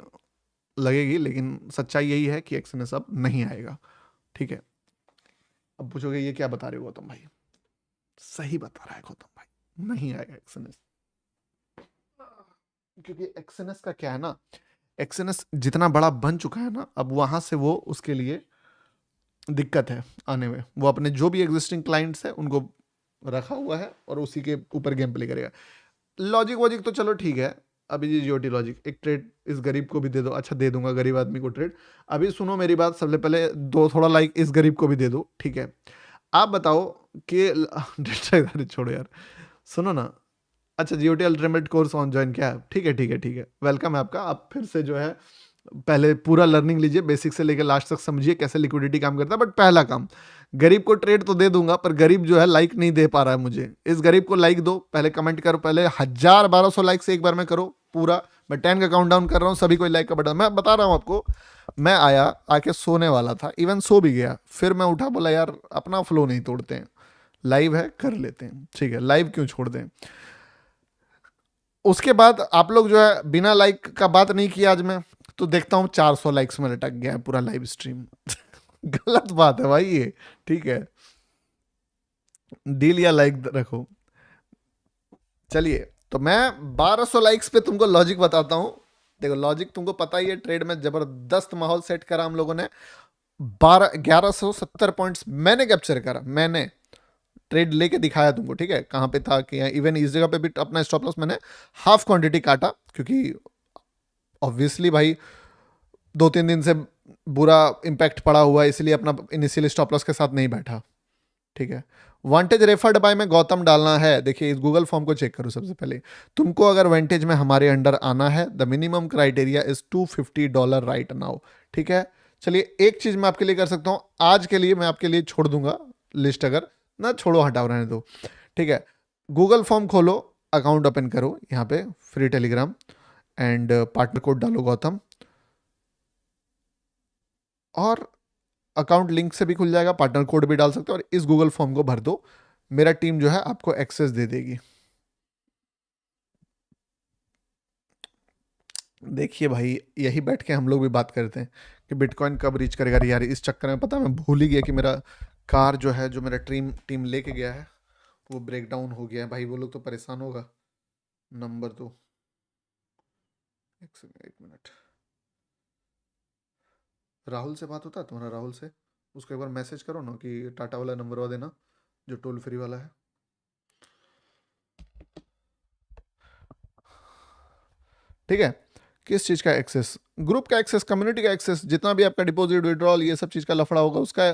लगेगी, लेकिन सच्चाई यही है कि एक्सनेस अब नहीं आएगा। ठीक है, अब पूछोगे ये क्या बता रहे हो गौतम भाई? सही बता रहा है गौतम भाई, नहीं आएगा एक्सएनएस। क्योंकि एक्सएनएस का क्या है ना, एक्सएनएस जितना बड़ा बन चुका है ना, अब वहां से वो उसके लिए दिक्कत है आने में। वो अपने जो भी एग्जिस्टिंग क्लाइंट्स है उनको रखा हुआ है और उसी के ऊपर गेम प्ले करेगा। लॉजिक वॉजिक तो चलो ठीक है, अभी जी जीओटी लॉजिक, एक ट्रेड इस गरीब को भी दे दो, अच्छा दे दूंगा गरीब आदमी को ट्रेड। अभी सुनो मेरी बात, सबसे पहले दो थोड़ा लाइक इस गरीब को भी दे दो, ठीक है। आप बताओ कि अरे छोड़ो यार, सुनो ना। अच्छा GOT ultimate course on join किया है, ठीक है ठीक है ठीक है, वेलकम है आपका। आप फिर से जो है पहले पूरा लर्निंग लीजिए, बेसिक से लेकर लास्ट तक समझिए कैसे लिक्विडिटी काम करता है। बट पहला काम, गरीब को ट्रेड तो दे दूंगा, पर गरीब जो है लाइक नहीं दे पा रहा है मुझे। इस गरीब को लाइक दो, पहले कमेंट करो, पहले 1000-1200 लाइक से एक बार में करो पूरा। मैं 10 का काउंट डाउन कर रहा हूँ, सभी कोई लाइक का बटन, मैं बता रहा हूँ आपको। मैं आया, आके सोने वाला था, इवन सो भी गया, फिर मैं उठा, बोला यार अपना फ्लो नहीं तोड़ते हैं, लाइव है कर लेते हैं, ठीक है लाइव क्यों छोड़ दें। उसके बाद आप लोग जो है बिना लाइक का बात नहीं किया आज मैं, तो देखता हूँ 400 लाइक्स में लटक गया है पूरा लाइव स्ट्रीम। गलत बात है भाई ये, ठीक है, डील या लाइक रखो। चलिए, तो मैं 1200 लाइक्स पे तुमको लॉजिक बताता हूँ। देखो लॉजिक तुमको पता ही है, ट्रेड में जबरदस्त माहौल सेट करा हम लोगों ने। 1170 पॉइंट्स मैंने कैप्चर करा, मैंने ट्रेड लेके दिखाया तुमको, ठीक है कहां पे था कि इवन इस जगह पे भी अपना स्टॉप लॉस मैंने हाफ क्वांटिटी काटा, क्योंकि ऑब्वियसली भाई 2-3 दिन से बुरा इंपैक्ट पड़ा हुआ है, इसलिए अपना इनिशियल स्टॉप लॉस के साथ नहीं बैठा, ठीक है। वांटेज रेफर्ड बाय में गौतम डालना है, देखिए इस गूगल फॉर्म को चेक करो सबसे पहले। तुमको अगर वांटेज में हमारे अंडर आना है, the minimum criteria is $250 right now, ठीक है। चलिए एक चीज मैं आपके लिए कर सकता हूं, आज के लिए मैं आपके लिए छोड़ दूंगा लिस्ट, अगर ना छोड़ो हटाओ रहने दो, ठीक है। गूगल फॉर्म खोलो, अकाउंट ओपन करो, यहाँ पे free Telegram and partner code डालो गौतम, और अकाउंट लिंक से भी खुल जाएगा, पार्टनर कोड भी डाल सकते हो, और इस गूगल फॉर्म को भर दो, मेरा टीम जो है आपको एक्सेस दे देगी। देखिए भाई, यही बैठ के हम लोग भी बात करते हैं कि बिटकॉइन कब रीच करेगा। यार इस चक्कर में पता है मैं भूल ही गया कि मेरा कार जो है, जो मेरा टीम टीम लेके गया है, वो ब्रेक डाउन हो गया है भाई। वो लोग तो परेशान होगा। नंबर दो, एक सेकंड, एक मिनट। राहुल से बात होता है तुम्हारा? राहुल से उसको एक बार मैसेज करो ना कि टाटा वाला नंबर वा देना, जो टोल फ्री वाला है। ठीक है, किस चीज़ का एक्सेस? ग्रुप का एक्सेस, कम्युनिटी का एक्सेस, जितना भी आपका डिपॉजिट विड्रॉल ये सब चीज़ का लफड़ा होगा उसका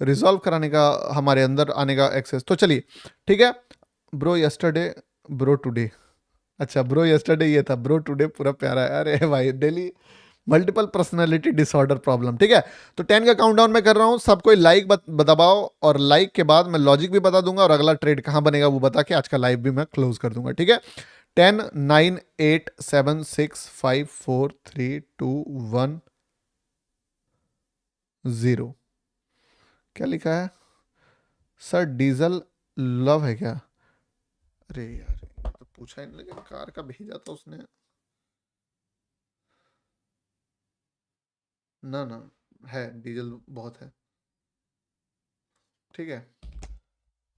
रिजॉल्व कराने का, हमारे अंदर आने का एक्सेस। तो चलिए ठीक है। ब्रो यस्टरडे, ब्रो टुडे, अच्छा ब्रो यस्टरडे ये था, ब्रो टुडे पूरा प्यारा है। अरे भाई daily multiple personality disorder problem, ठीक है। तो 10 का काउंटडाउन मैं कर रहा हूँ, सब कोई लाइक दबाओ, और लाइक के बाद मैं लॉजिक भी बता दूंगा और अगला ट्रेड कहाँ बनेगा वो बता के आज का लाइव भी मैं क्लोज कर दूंगा, ठीक है। 10, 9, 8, 7, 6, 5, 4, 3, 2, 1, 0। क्या लिखा है सर? डीजल लव है क्या? अरे यार ये तो पूछा ही नहीं, लेकिन कार का भेजा था उसने। ना ना, है डीजल बहुत है, ठीक है।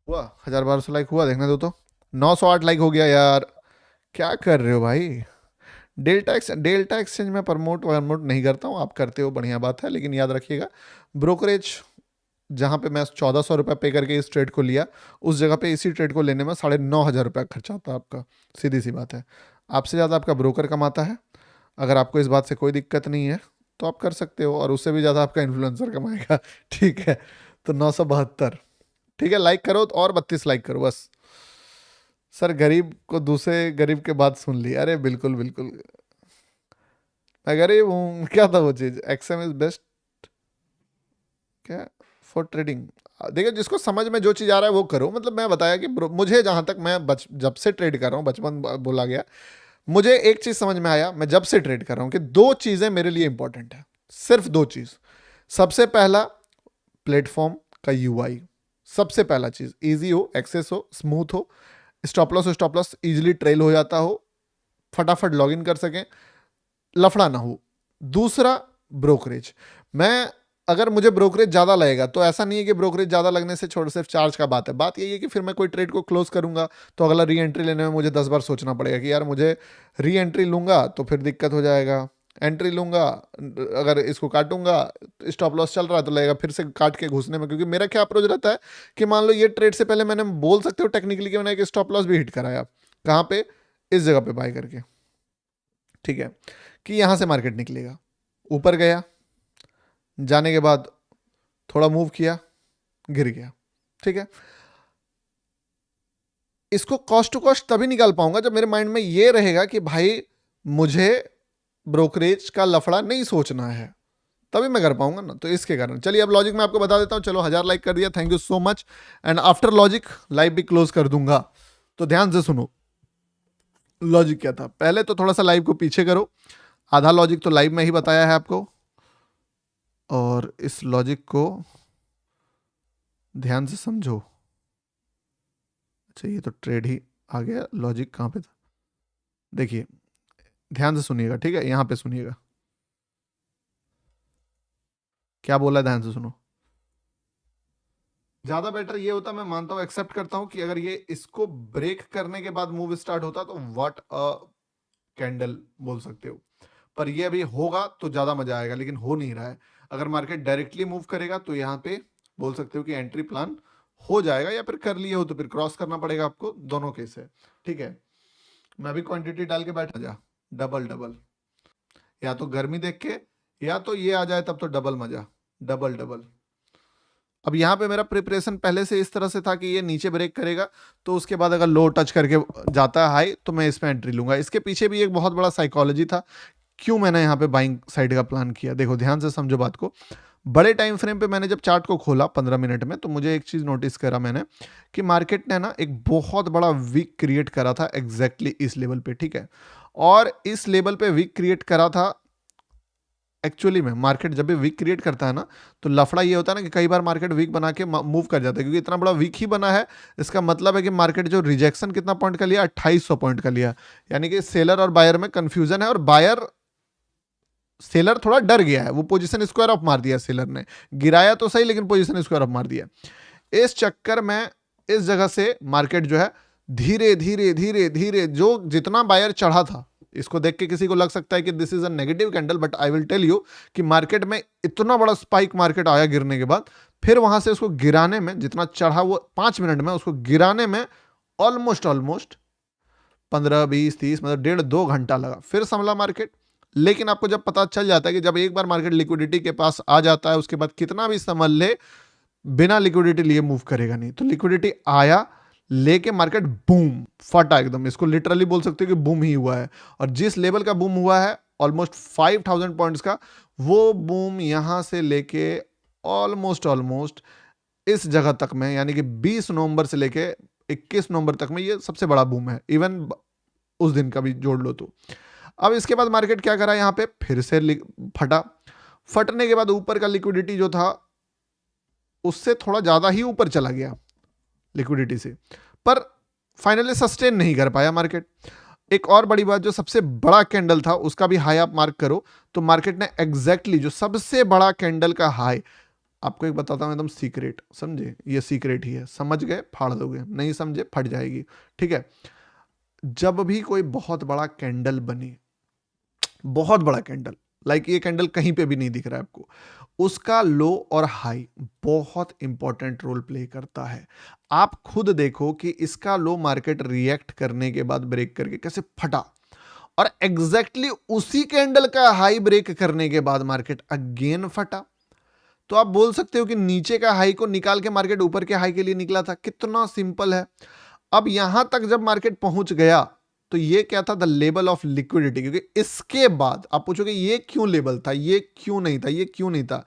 हुआ 1000-1200 लाइक हुआ, देखने दो तो। 908 लाइक हो गया यार, क्या कर रहे हो भाई? डेल्टा एक्सचेंज में प्रमोट वमोट नहीं करता हूँ, आप करते हो बढ़िया बात है, लेकिन याद रखिएगा ब्रोकरेज जहाँ पे मैं 1400 रुपये पे करके इस ट्रेड को लिया, उस जगह पे इसी ट्रेड को लेने में 9500 रुपये खर्चा आता है आपका। सीधी सी बात है, आपसे ज़्यादा आपका ब्रोकर कमाता है। अगर आपको इस बात से कोई दिक्कत नहीं है तो आप कर सकते हो, और उससे भी ज़्यादा आपका इन्फ्लुएंसर कमाएगा। ठीक है, तो 972, ठीक है। लाइक करो तो और 32 लाइक करो बस। सर गरीब को दूसरे गरीब के बात सुन ली, अरे बिल्कुल बिल्कुल, मैं गरीब हूँ, क्या था वो चीज़, एक्सएम इज बेस्ट क्या फॉर ट्रेडिंग। देखिए जिसको समझ में जो चीज़ आ रहा है वो करो, मतलब मैं बताया कि मुझे जहाँ तक मैं जब से ट्रेड कर रहा हूँ, बचपन बोला गया, मुझे एक चीज़ समझ में आया मैं जब से ट्रेड कर रहा हूँ कि दो चीज़ें मेरे लिए इंपॉर्टेंट है, सिर्फ दो चीज़। सबसे पहला प्लेटफॉर्म का यूआई, सबसे पहला चीज़ इजी हो, एक्सेस हो, स्मूथ हो, स्टॉप लॉस इजीली ट्रेल हो जाता हो, फटाफट लॉगिन कर सकें, लफड़ा ना हो। दूसरा ब्रोकरेज, मैं अगर मुझे ब्रोकरेज ज़्यादा लगेगा तो ऐसा नहीं है कि ब्रोकरेज ज़्यादा लगने से छोड़ सिर्फ चार्ज का बात है, बात यही है कि फिर मैं कोई ट्रेड को क्लोज करूंगा तो अगला री एंट्री लेने में मुझे 10 बार सोचना पड़ेगा कि यार मुझे री एंट्री लूंगा तो फिर दिक्कत हो जाएगा, एंट्री लूंगा अगर इसको काटूंगा, स्टॉप लॉस चल रहा है तो लगेगा फिर से काट के घुसने में, क्योंकि मेरा क्या अप्रोच रहता है कि मान लो ये ट्रेड से पहले मैंने बोल सकते हो टेक्निकली कि मैंने एक स्टॉप लॉस भी हिट कराया, कहाँ पे, इस जगह पे बाय करके, ठीक है, कि यहां से मार्केट निकलेगा, ऊपर गया, जाने के बाद थोड़ा मूव किया, गिर गया, ठीक है। इसको कॉस्ट टू कॉस्ट तभी निकाल पाऊंगा जब मेरे माइंड में ये रहेगा कि भाई मुझे ब्रोकरेज का लफड़ा नहीं सोचना है, तभी मैं कर पाऊंगा ना। तो इसके कारण चलिए अब लॉजिक मैं आपको बता देता हूं। चलो 1000 लाइक कर दिया, thank you so much. And after logic live भी क्लोज कर दूंगा, तो ध्यान से सुनो लॉजिक क्या था। पहले तो थोड़ा सा लाइव को पीछे करो, आधा लॉजिक तो लाइव में ही बताया है आपको, और इस लॉजिक को ध्यान से समझो। अच्छा ये तो ट्रेड ही आ गया, लॉजिक कहाँ पे था, देखिए ध्यान से सुनिएगा, ठीक है, यहां पे सुनिएगा क्या बोला है, ध्यान से सुनो। ज्यादा बेटर ये होता, मैं मानता हूं, एक्सेप्ट करता हूं कि अगर ये इसको ब्रेक करने के बाद मूव स्टार्ट होता तो व्हाट अ कैंडल बोल सकते हो, पर ये अभी होगा तो ज्यादा मजा आएगा, लेकिन हो नहीं रहा है। अगर मार्केट डायरेक्टली मूव करेगा तो यहाँ पे बोल सकते हो कि एंट्री प्लान हो जाएगा, या फिर कर लिए हो तो फिर क्रॉस करना पड़ेगा आपको, दोनों केस है, ठीक है। मैं भी क्वांटिटी डाल के बैठा जा, डबल डबल, या तो गर्मी देख के, या तो ये आ जाए तब तो डबल मजा, डबल डबल। अब यहाँ पे मेरा प्रिपरेशन पहले से इस तरह से था कि ये नीचे ब्रेक करेगा तो उसके बाद अगर लो टच करके जाता है हाई तो मैं इसमें एंट्री लूंगा। इसके पीछे भी एक बहुत बड़ा साइकोलॉजी था क्यों मैंने यहाँ पे बाइंग साइड का प्लान किया। देखो ध्यान से समझो बात को। बड़े टाइम फ्रेम पे मैंने जब चार्ट को खोला 15 मिनट में, तो मुझे एक चीज नोटिस करा मैंने कि मार्केट ने ना एक बहुत बड़ा वीक क्रिएट करा था एग्जैक्टली इस लेवल पे, ठीक है। और इस लेवल पे वीक क्रिएट करा था, एक्चुअली में मार्केट जब भी वीक क्रिएट करता है ना तो लफड़ा ये होता है ना कि कई बार मार्केट वीक बना के मूव कर जाता है, क्योंकि इतना बड़ा वीक ही बना है। इसका मतलब है कि मार्केट जो रिजेक्शन कितना पॉइंट का लिया, 2800 पॉइंट का लिया, यानी कि सेलर और बायर में कंफ्यूजन है, और बायर सेलर थोड़ा डर गया है, वो पोजीशन स्क्वायर ऑफ मार दिया सेलर ने, गिराया तो सही लेकिन पोजीशन स्क्वायर ऑफ मार दिया। इस चक्कर में इस जगह से मार्केट जो है धीरे धीरे धीरे धीरे, जो जितना बायर चढ़ा था, इसको देख के किसी को लग सकता है कि this is a negative candle, but I will tell you कि मार्केट में इतना बड़ा स्पाइक मार्केट आया गिरने के बाद, फिर वहां से उसको गिराने में जितना चढ़ा वो 5 मिनट में उसको गिराने में ऑलमोस्ट 15 20 30 मतलब 1.5 2 घंटा लगा, फिर संभला मार्केट। लेकिन आपको जब पता चल जाता है कि जब एक बार मार्केट लिक्विडिटी के पास आ जाता है उसके बाद कितना भी संभल ले बिना लिक्विडिटी लिए मूव करेगा नहीं। तो लिक्विडिटी आया लेके मार्केट बूम फटा एकदम, इसको लिटरली बोल सकते हो कि बूम ही हुआ है। और जिस लेवल का बूम हुआ है ऑलमोस्ट 5000 पॉइंट्स का, वो बूम यहां से लेके ऑलमोस्ट इस जगह तक में, यानी कि 20 नवंबर से लेके 21 नवंबर तक में ये सबसे बड़ा बूम है, इवन उस दिन का भी जोड़ लो तो। अब इसके बाद मार्केट क्या करा, यहां पे फिर से फटा, फटने के बाद ऊपर का लिक्विडिटी जो था उससे थोड़ा ज्यादा ही ऊपर चला गया लिक्विडिटी से, पर फाइनली सस्टेन नहीं कर पाया मार्केट। एक और बड़ी बात, जो सबसे बड़ा कैंडल था उसका भी हाई आप मार्क करो तो मार्केट ने एग्जैक्टली जो सबसे बड़ा कैंडल का हाई, आपको एक बताता हूं एकदम सीक्रेट, समझे, ये सीक्रेट ही है, समझ गए फाड़ दोगे, नहीं समझे फट जाएगी, ठीक है। जब भी कोई बहुत बड़ा कैंडल बने, बहुत बड़ा कैंडल, लाइक ये कैंडल कहीं पे भी नहीं दिख रहा है आपको, उसका लो और हाई बहुत इंपॉर्टेंट रोल प्ले करता है। आप खुद देखो कि इसका लो मार्केट रिएक्ट करने के बाद ब्रेक करके कैसे फटा, और एग्जैक्टली उसी कैंडल का हाई ब्रेक करने के बाद मार्केट अगेन फटा। तो आप बोल सकते हो कि नीचे का हाई को निकाल के मार्केट ऊपर के हाई के लिए निकला था, कितना सिंपल है। अब यहां तक जब मार्केट पहुंच गया तो ये क्या था, द लेवल ऑफ लिक्विडिटी, क्योंकि इसके बाद आप पूछोगे ये क्यों लेवल था, ये क्यों नहीं था, ये क्यों नहीं था।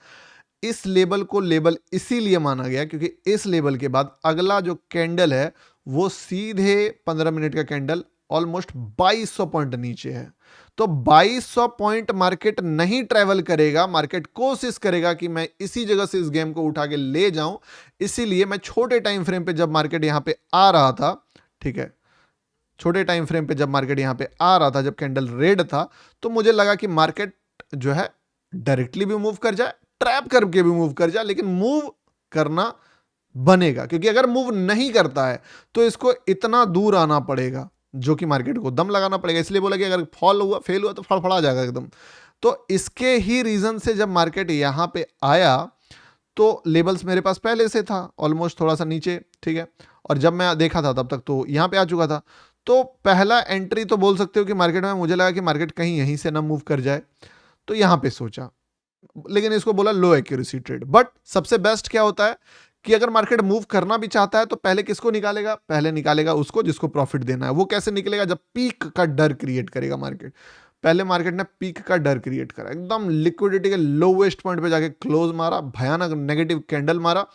इस लेवल को लेवल इसीलिए माना गया क्योंकि इस लेवल के बाद अगला जो कैंडल है वो सीधे 15 मिनट का कैंडल ऑलमोस्ट 2200 पॉइंट नीचे है। तो 2200 पॉइंट मार्केट नहीं ट्रेवल करेगा, मार्केट कोशिश करेगा कि मैं इसी जगह से इस गेम को उठा के ले जाऊं। इसीलिए मैं छोटे टाइम फ्रेम पे जब मार्केट यहां पे आ रहा था, ठीक है, छोटे टाइम फ्रेम पे जब मार्केट यहां पे आ रहा था, जब कैंडल रेड था, तो मुझे लगा कि मार्केट जो है डायरेक्टली भी मूव कर जाए ट्रैप करके भी मूव कर जा, लेकिन मूव करना बनेगा, क्योंकि अगर मूव नहीं करता है तो इसको इतना दूर आना पड़ेगा जो कि मार्केट को दम लगाना पड़ेगा। इसलिए बोला कि अगर फॉल हुआ, फेल हुआ तो फड़फड़ा जाएगा एकदम। तो इसके ही रीजन से जब मार्केट यहां पे आया तो लेवल्स मेरे पास पहले से था ऑलमोस्ट थोड़ा सा नीचे, ठीक है, और जब मैं देखा था तब तक तो यहां पे आ चुका था। तो पहला एंट्री तो बोल सकते हो कि मार्केट में मुझे लगा कि मार्केट कहीं यहीं से ना मूव कर जाए, तो यहां पे सोचा, लेकिन इसको बोला लो एक्यूरेसी ट्रेड। बट सबसे बेस्ट क्या होता है कि अगर मार्केट मूव करना भी चाहता है तो पहले किसको निकालेगा, पहले निकालेगा उसको जिसको प्रॉफिट देना है। वो कैसे निकलेगा, जब पीक का डर क्रिएट करेगा मार्केट। पहले मार्केट ने पीक का डर क्रिएट करा, एकदम लिक्विडिटी के लोवेस्ट पॉइंट पे जाके क्लोज मारा, भयानक नेगेटिव कैंडल मारा।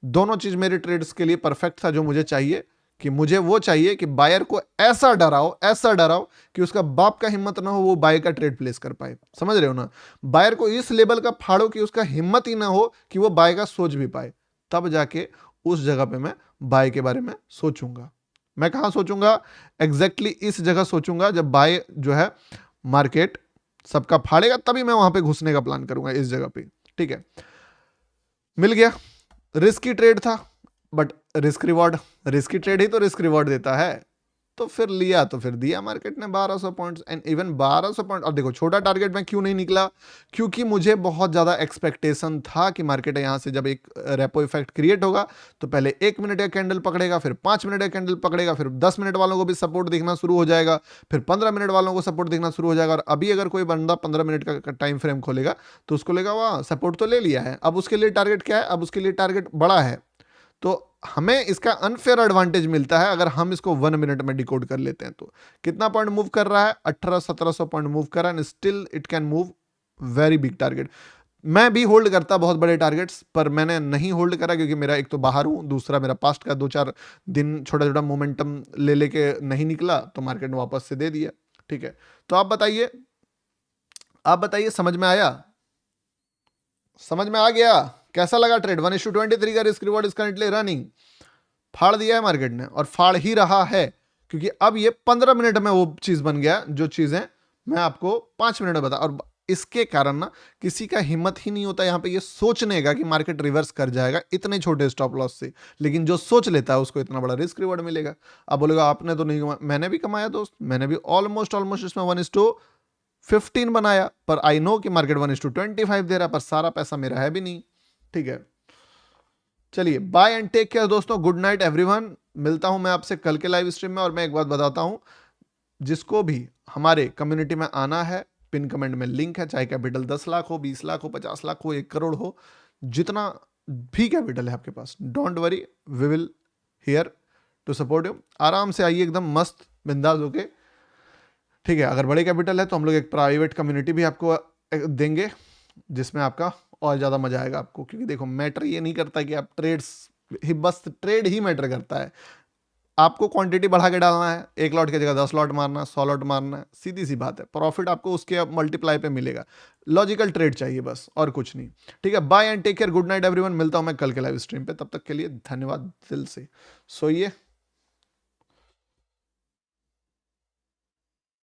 दोनों चीज मेरे ट्रेड्स के लिए परफेक्ट था, जो मुझे चाहिए कि मुझे वो चाहिए कि बायर को ऐसा डराओ कि उसका बाप का हिम्मत ना हो वो बाय का ट्रेड प्लेस कर पाए। समझ रहे हो ना, बायर को इस लेवल का फाड़ो कि उसका हिम्मत ही ना हो कि वो बाय का सोच भी पाए, तब जाके उस जगह पे मैं बाय के बारे में सोचूंगा। मैं कहां सोचूंगा, एग्जैक्टली इस जगह सोचूंगा जब बाय जो है मार्केट सबका फाड़ेगा, तभी मैं वहां पे घुसने का प्लान करूंगा इस जगह पे। ठीक है, मिल गया। रिस्की ट्रेड था, बट रिस्की ट्रेड ही तो रिस्क रिवॉर्ड देता है। तो फिर लिया, तो फिर दिया मार्केट ने 1200 पॉइंट्स, एंड इवन 1200 पॉइंट। और देखो छोटा टारगेट में क्यों नहीं निकला, क्योंकि मुझे बहुत ज्यादा एक्सपेक्टेशन था कि मार्केट यहां से जब एक रेपो इफेक्ट क्रिएट होगा तो पहले 1 मिनट का कैंडल पकड़ेगा, फिर 5 मिनट का कैंडल पकड़ेगा, फिर 10 मिनट वालों को भी सपोर्ट दिखना शुरू हो जाएगा, फिर 15 मिनट वालों को सपोर्ट दिखना शुरू हो जाएगा। और अभी अगर कोई बंदा 15 मिनट का टाइम फ्रेम खोलेगा तो उसको लेगा वाह सपोर्ट तो ले लिया है, अब उसके लिए टारगेट क्या है, अब उसके लिए टारगेट बड़ा है। तो हमें इसका अनफेयर एडवांटेज मिलता है अगर हम इसको 1 मिनट में डिकोड कर लेते हैं। तो कितना पॉइंट मूव कर रहा है, 1800-1700 पॉइंट मूव कर रहा है, and still it can move very big target. मैं भी होल्ड करता बहुत बड़े टारगेट्स, पर मैंने नहीं होल्ड करा क्योंकि मेरा एक तो बाहर हूं, दूसरा मेरा पास्ट का 2-4 दिन छोटा छोटा मोमेंटम ले लेके नहीं निकला तो मार्केट ने वापस से दे दिया। ठीक है, तो आप बताइए समझ में आया, समझ में आ गया, कैसा लगा ट्रेड। 1:23 का risk reward is currently running. फाड़ दिया है मार्केट ने, और फाड़ ही रहा है, क्योंकि अब ये 15 मिनट में वो चीज बन गया जो चीजें मैं आपको 5 मिनट में बता। और इसके कारण ना किसी का हिम्मत ही नहीं होता यहां पे ये सोचने का कि मार्केट रिवर्स कर जाएगा इतने छोटे स्टॉप लॉस से, लेकिन जो सोच लेता है उसको इतना बड़ा रिस्क रिवॉर्ड मिलेगा। अब बोलेगा आपने तो नहीं कमाया, मैंने भी कमाया दोस्त, मैंने भी ऑलमोस्ट इसमें 1:15 बनाया, पर आई नो कि मार्केट 1:25 दे रहा, पर सारा पैसा मेरा है भी नहीं। ठीक है, चलिए बाय एंड टेक केयर दोस्तों, गुड नाइट एवरीवन। मिलता हूं मैं आपसे कल के लाइव स्ट्रीम में। और मैं एक बात बताता हूं, जिसको भी हमारे कम्युनिटी में आना है, पिन कमेंट में लिंक है, चाहे कैपिटल 10 लाख हो, 20 लाख हो, 50 लाख हो, 1 करोड़ हो, जितना भी कैपिटल है आपके पास, don't worry, we will here to support you. आराम से आइए, एकदम मस्त बिंदास होके। ठीक है, अगर बड़े कैपिटल है तो हम लोग एक प्राइवेट कम्युनिटी भी आपको देंगे, जिसमें आपका और ज़्यादा मजा आएगा आपको। क्योंकि देखो मैटर ये नहीं करता कि आप बस ट्रेड ही मैटर करता है। आपको क्वांटिटी बढ़ा के डालना है, 1 लॉट की जगह 10 लॉट मारना, 100 लॉट मारना है, सीधी सी बात है। प्रॉफिट आपको उसके मल्टीप्लाई पे मिलेगा। लॉजिकल ट्रेड चाहिए बस, और कुछ नहीं। ठीक है, bye and take care, good night everyone. मिलता हूं मैं कल के लाइव स्ट्रीम पे, तब तक के लिए धन्यवाद दिल से। सोइए,